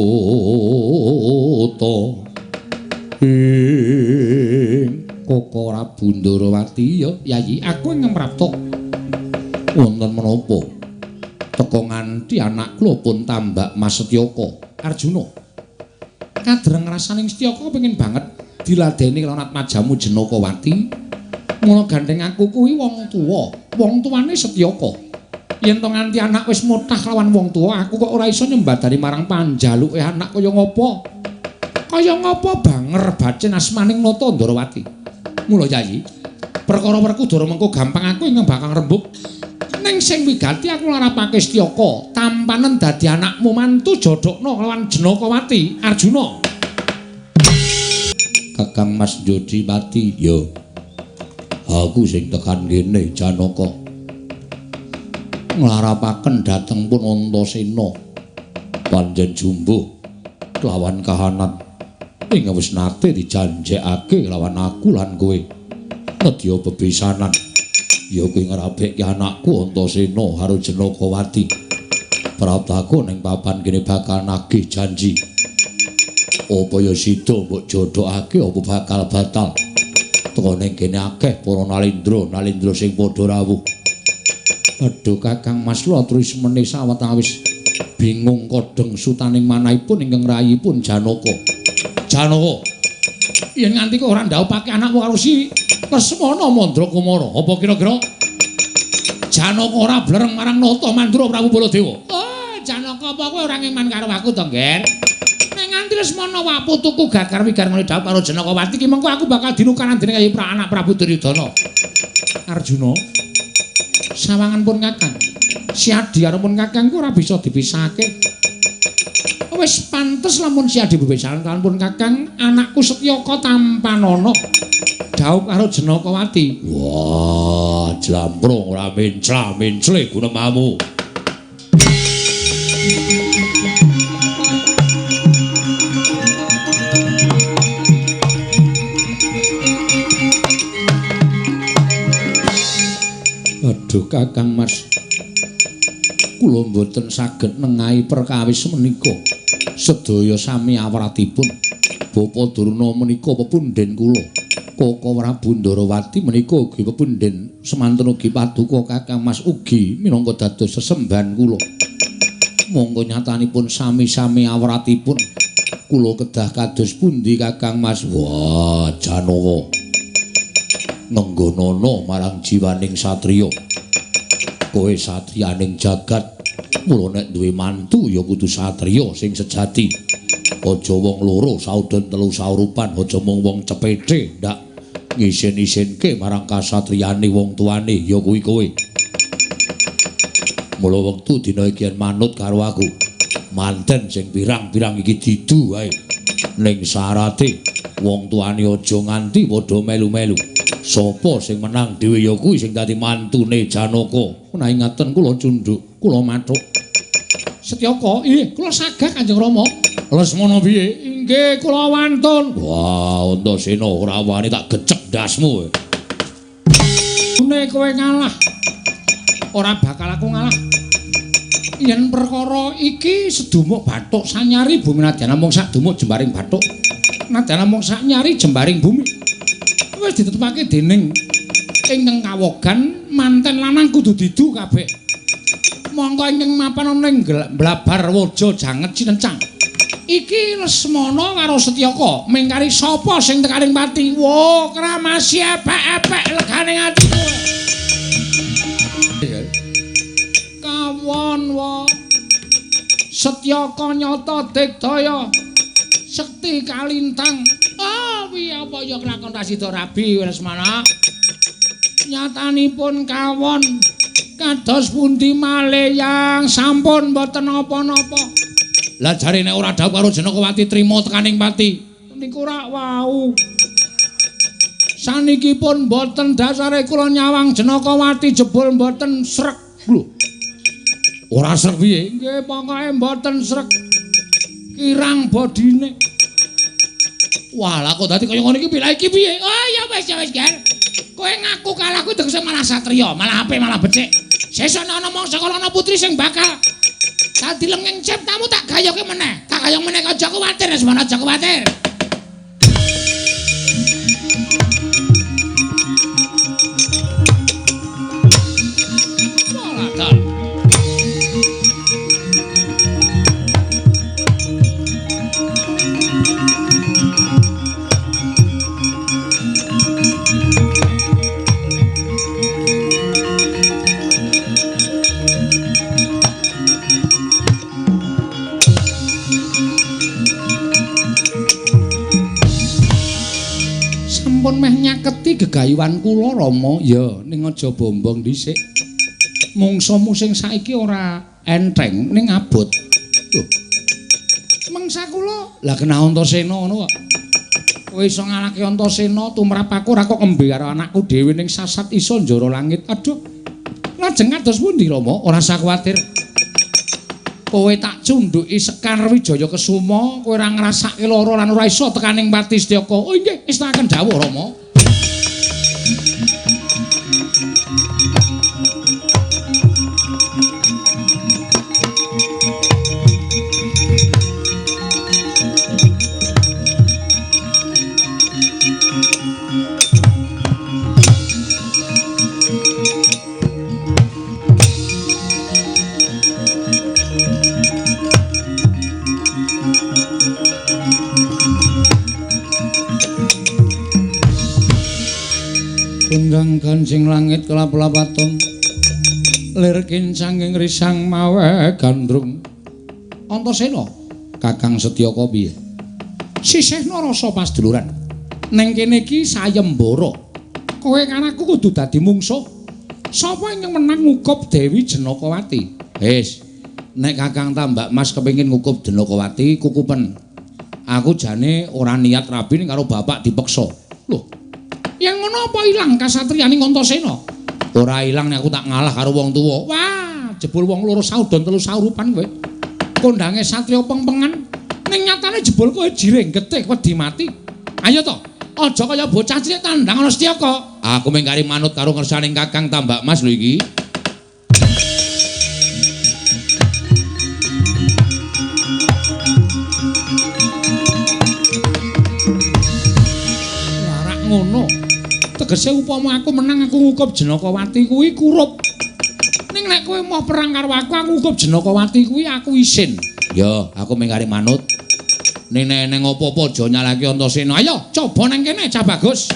Koko Prabu Ndarawati ya Yayi aku ing ngemrapta wonten menapa teka nganti anak kula pun tambak Mas Setyaka Arjuna kadreng rasaning Setyaka pengin banget diladeni karo Atmajamu Janakawati mula gandeng aku kuwi wong tuwane Setyaka yen to nganti anak wis mutah lawan wong tuwa aku kok ora iso nyembadani marang panjaluke anak kaya ngapa banger bacen asmaning Nata Ndarawati mula Yayi perkara Werkudara mengko gampang aku ing bakal rembug ning sing wigati aku ngarepake Setyaka tampanen dadi anakmu mantu jodhokno lawan Janakawati Arjuna Kakang Mas Jodimati yo aku sing tekan kene Janaka nglarapaken dhateng pun Antasena panjen jumbuh kelawan kahanan ing wis nate dijanjekake lawan aku lan kowe nedya bebesanan ya kuwi ngrabekke anakku Antasena karo Janakawati praptaku ning papan kene bakal nagih janji apa ya sida mbok jodhokake apa bakal batal teko ning kene akeh para nalindra sing padha rawuh. Aduh Kakang Mas kula aturi semene sawetawis bingung kodheng sutaning manahipun ingkang rayipun Janaka. Janaka. Yen nganti kok ora ndhawuhake anakmu karo si Lesmana Mandrakumara, apa kira-kira Janaka ora blereng marang Nata Mandura Prabu Baladewa? Oh, Janaka apa kowe ora ngeman karo aku to, Ngger? Nganti Lesmana wapu tuku gagar wigar ngene dawuh karo Janakawati ki mengko aku bakal dinukaran dening Yayi anak Prabu Duryudana. Arjuna. Sawangan pun Kakang. Si Adi karo pun Kakang ku ora bisa dipisahake. Wis pantes lamun si Adi bebesanan karo pun Kakang, anakku Setyaka tampanana dawuh karo Janakawati. Wah, jlamprung ora mencla-mencle gunemamu. Aduh Kakang Mas kula mboten saged nengahi perkawis menika sedaya sami awratipun Bapa Durna menika pepunden kula Koko Prabu Ndarawati menika ugi pepunden semanten ugi paduka Kakang Mas ugi minangka dados sesembahan kula monggo nyatanipun sami-sami awratipun kula kedah kados pundi Kakang Mas. Wah Janaka nenggonana marang jiwaning satriya kowe satriyaning jagat mula nek duwe mantu ya kudu satriya sing sejati aja wong loro sauden telu saurupan aja mung wong cepethe ndak ngisin-isinke marang kasatriyane wong tuane ya kuwi kowe mula wektu dina iki manut karo aku manten sing pirang-pirang iki didu wae ning syarate wong tuane aja nganti padha melu-melu. Sapa sing menang dhewe ya kuwi sing dadi mantune Janaka. Menawi ngaten kula cundhuk, kula mathuk. Setyaka, nggih, kula sagah Kanjeng Rama. Lesmana piye? Nggih, kula wantun. Wah, Antasena ora wani tak gecek ndasmu. Nek kowe ngalah, ora bakal aku ngalah. Yen perkara iki sedumuk bathuk sanyari bumi nadyan mung sak dumuk jembaring bathuk. Nadyan mung sak nyari jembaring bumi. Wis ditetepake dening ingkang kawogan manten lanang kudu didu kabeh. Monggo ingkang mapan ning Blabar Waja janget cinencang. Iki Lesmana karo Setyaka mingkari sapa sing tekaning pati. Wo, kramasi epek-epek legane atiku. Kawon wa Setyaka nyata digdaya sekti kalintang. Piye apa ya kelakon Rasida Rabi Lesmana? Nyatanipun kawon kados pundi malih yang sampun mboten napa-napa. Lah jare nek ora dawuh karo Janakawati trima tekaning pati. Niku rak wau. Sanikipun mboten dasare kula nyawang Janakawati jebul mboten srek lho. Ora srek piye? Nggih pokoke mboten srek. Kirang bodine. Walah kok dadi kaya ngono iki piye iki piye? Oh ya wis Ger. Kowe ngaku kalah kuwi tegese malah satriya, malah apik malah becik. Sesuk ana mangsa kala ana putri sing bakal dadi lengeng ciptamu tak gayoke meneh. Tak gayong meneh aja kuwatir, Lesmana aja kuwatir. Sampun meh nyaketi gegayuhan kula Rama, ya ning aja bombong dhisik. Mungsamu sing saiki ora enteng ning abot. Lho. Mangsa kula lah kena Antasena ngono kok. Kowe iso ngalahke Antasena tumrap aku ora kok kembe karo anakku dhewe ning sasat iso njara langit. Aduh. Lajeng kados pundi Rama? Ora usah kuwatir. Kowe tak cundhuki Sekar Wijaya Kesuma, kowe ora ngrasake lara lan ora iso tekaning Pati Setyaka. Oh nggih, istanaken dawuh Rama. Tunggang gancing langit kelap-lapaton lir kincanging risang mawe gandrung. Antasena Kakang Setyaka piye? Sisihna rasa pasduluran. Ning kene iki sayembara. Kowe kanaku kudu dadi mungsuh. Sapa ingkang menang ngukup Dewi Jenakawati? Wis, nek Kakang Tambak Mas kepengin ngukup Jenakawati kukupen. Aku jane ora niat rabi ning karo bapak dipeksa. Lho, yang ngono apa ilang kasatriyaning Antasena? Ora ilang nek aku tak ngalah karo wong tuwa. Wah, jebul wong loro saudon telu saurupan kowe. Kondange satriya pengpengan ning nyatane jebul kowe jiring getih wedi mati. Ayo to, aja kaya bocah cilik tandang ana Setyaka. Aku mung kari manut karo ngersaning Kakang Tambak Mas lho iki. Larak ngono. Tegese upama aku menang aku ngukup Jenakawati kuwi kurup. Ning nek kowe mau perang karo aku ngukup Jenakawati kuwi aku isin. Ya, aku mung kari manut. Ning nek apa-apa aja nyalahke Antasena. Ayo, coba nang kene Cah Bagus.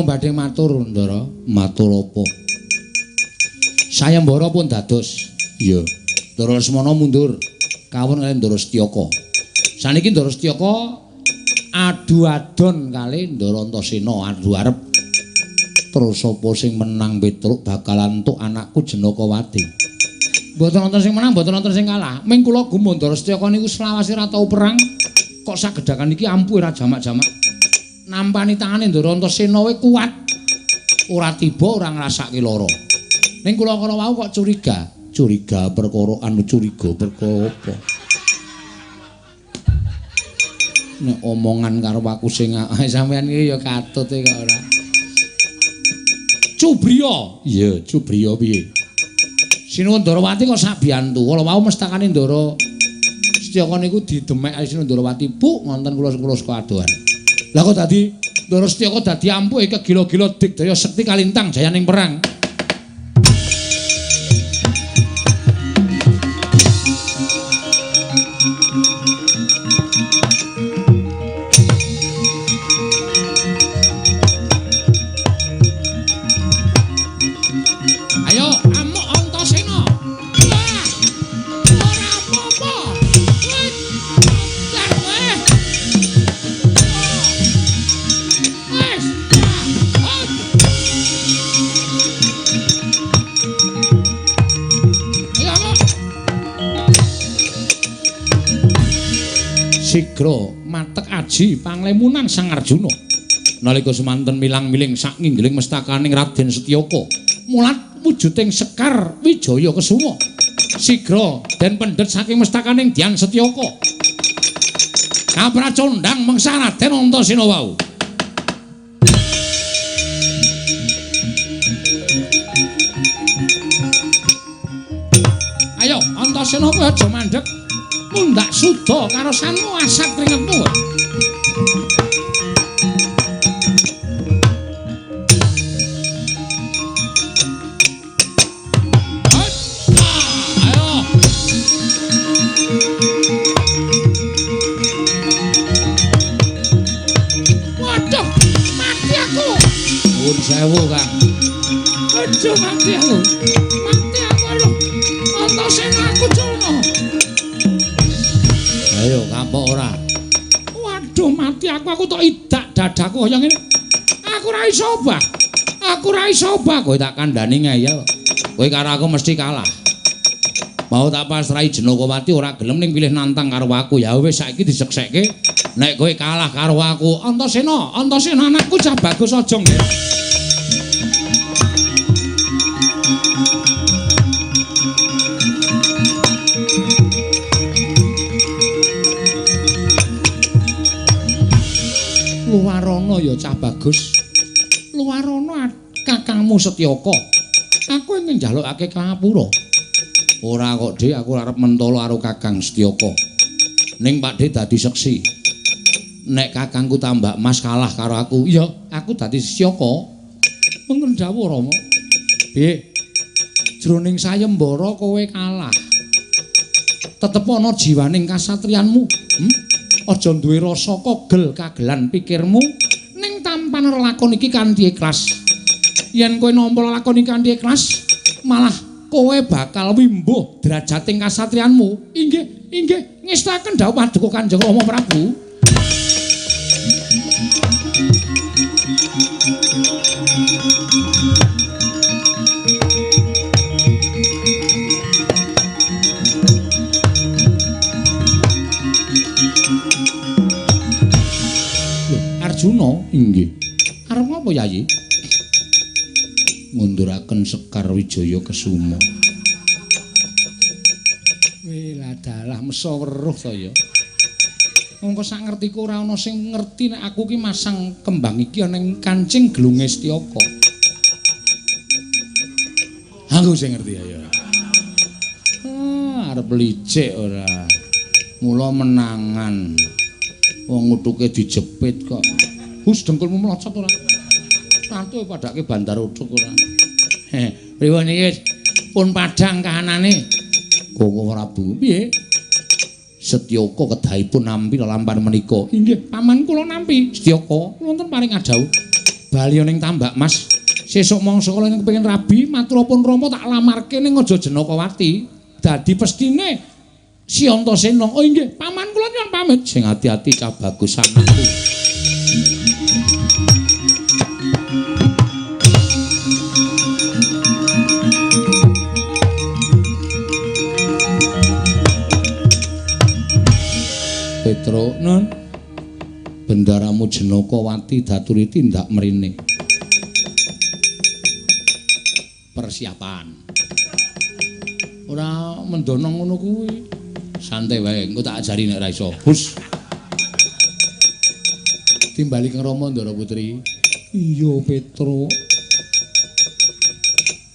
Badhe matur Ndara. Matur apa? Sayembara pun dados. Iya. Ndara Lesmana mundur kawon kaliyan Ndara Setyaka. Saniki Ndara Setyaka adu adon kalih Ndara Antasena adu arep terus sapa sing menang Petruk bakalan entuk anakku Jenakawati. Mboten wonten sing menang, mboten wonten sing kalah. Ming kula gumun Ndara Setyaka niku selawase ra tau perang kok sagedakan iki ampuh ra jamak-jamak. nampani tangane Ndara Antasena wae kuat. Ora tiba ora ngrasake lara. Ning kula kala wau kok curiga. Curiga perkara curiga perkara apa? Nek omongan karo aku sing sampean iki ya katut kok ora. Cubriya. Iya, Cubriya piye? Sinuwun Ndarawati kok sak biyantu. Kala wau mestakane Ndara Setyaka niku didemek Sinuwun Ndarawati, Bu, ngonten kula saka adohan. Lah kok dadi Ndara Setyaka dadi ampuhe kegila-gila digdaya sekti kalintang jayaning perang. Sigra matek aji panglemunan Sang Arjuna nalika semanten milang-miling sak nginggiling mestakaning Raden Setyaka mulat wujuding Sekar Wijaya Kesuma sigra den pendhet saking mestakaning Dyan Setyaka kapracondhang mangsa Raden Antasena wau. Ayo Antasena kowe aja mandheg mundak suda karo sanmu asat kringetmu. Ayo. Waduh, mati aku. Nuwun sewu, Kang. Aja mati aku. Mati aku lho. Antasena aku culno. Ayo kapok ora. Waduh mati aku tok idak dadaku kaya ngene. Aku ra iso obah. Aku ra iso obah kowe tak kandhani ngeyel. Kowe karo aku mesti kalah. Mau tak pasrahi Jenakawati ora gelem ning pilih nantang karo aku. Ya wis saiki diseksekke. Nek kowe kalah karo aku, Antasena anakku cah bagus aja ngene. Luwarana ya cah bagus. Luwarana kakangmu Setyaka. Aku ingin njalukake kangapura. Ora kok, Dik, aku arep mentala karo Kakang Setyaka. Ning Pak Dik dadi seksi. Nek kakangku Tambak Mas kalah karo aku, ya aku dadi Setyaka. Mengken dawuh Rama. Piye? Jroning sayembara kowe kalah. Tetep ana jiwaning kasatriyanmu. Aja duwe rasa kagelan pikirmu ning tampan lakon iki kanthi ikhlas. Yen kowe nampa lakon iki kanthi ikhlas, malah kowe bakal wimbuh derajating kasatriyanmu. Inggih, ngestaken dawuh paduka Kanjeng Rama Prabu. Arjuna, inggih. Arep ngapa Yayi? Ngunduraken Sekar Wijaya Kesuma. Lah dalah mesa weruh to ya. Mongko sak ngertiku ora ana sing ngerti nek aku ki masang kembang iki ana ing kancing glunge Setyaka. Aku sing ngerti ya. Arep licik ora. Mula menangan. Wong utuke dijepit kok. Hus dengkulmu melocot ora? Tantu padake bandar utuk ora. Priwon iki pun padhang kahanane. Koko Prabu piye? Setyaka kedahipun nampi lampahan menika. Inggih, paman kula nampi. Setyaka wonten paring adhawuh. Bali ning Tambak Mas. Sesuk mangsa kula ning kepengin rabi maturipun Rama tak lamarke ning aja Jenakawati. Dadi pestine Si Antasena. Oh inggih, paman kula nyuwun pamit. Sing ati-ati cah bagus anakku. Petro, Nun. bendaramu Jenakawati daturi tindak mrene. Persiapan. Ora mendono ngono kuwi. Santai wae, engko tak ajari nek ora iso. Hus. Timbali kang Rama Ndara Putri. Iya, Petro.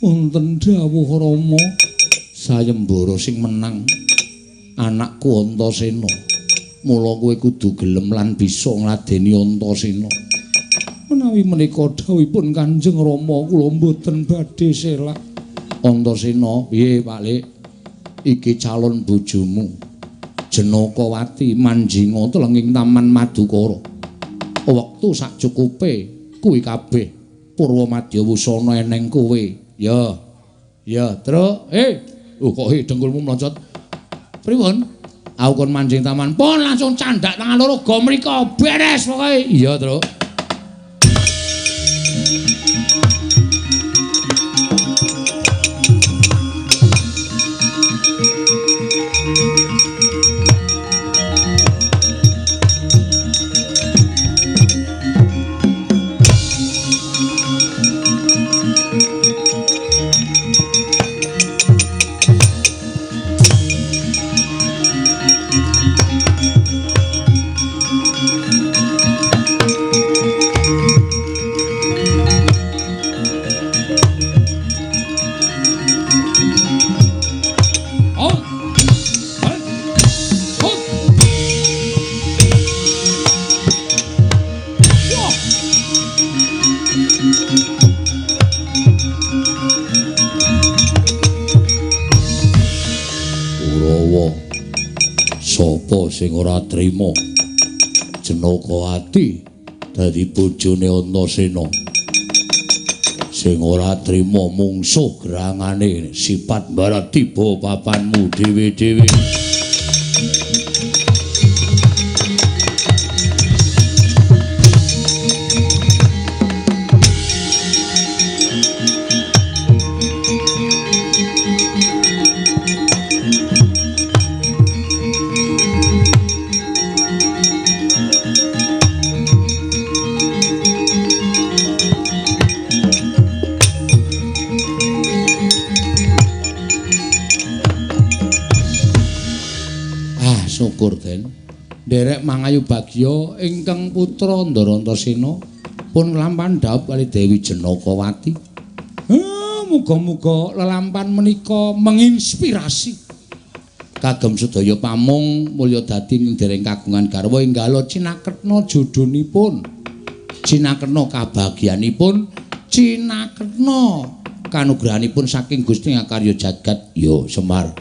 Wonten dawuh Rama, Sayembara sing menang anakku Antasena. Mula kowe kudu gelem lan bisa ngladeni Antasena. menawi menika dawuhipun Kanjeng Rama kula mboten badhe selak. Antasena, piye Pak Lik? Iki calon bojomu. Jenakawati manjinga telenging Taman Madukara. Wektu sakcukupe kuwi kabeh Purwamadya wusana eneng kowe. Ya. Ya, Truk. Kok dengkulmu mlocot. Pripun? Aku kon manjing taman. Pun langsung candhak tangan loro go mriko beres pokoke. Iya, Truk. Sing ora trima Jenakawati dadi bojone Antasena. Sing ora trima mungsuh gerangane sipat barat tiba papanmu dhewe-dhewe. Derek mangayu bagya ingkang putra Ndara Antasena pun lampahan dhaup kali Dewi Jenakawati. Muga-muga lelampan menika menginspirasi kagem sedaya pamung mulya dadi ing dereng kagungan garwa enggalo cinaketna jodhonipun, cinaketna kabagyanipun, cinaketna kanugrahanipun saking Gusti Ngakarya Jagat ya Semar.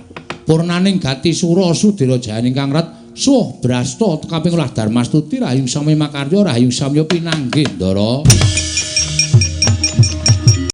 Purnaning gati sura Sudira Jayane ingkang rat suh brasta kaping 8 Darmastuti Rahayung Samya Makarya Rahayung Samya Pinanggih Ndara.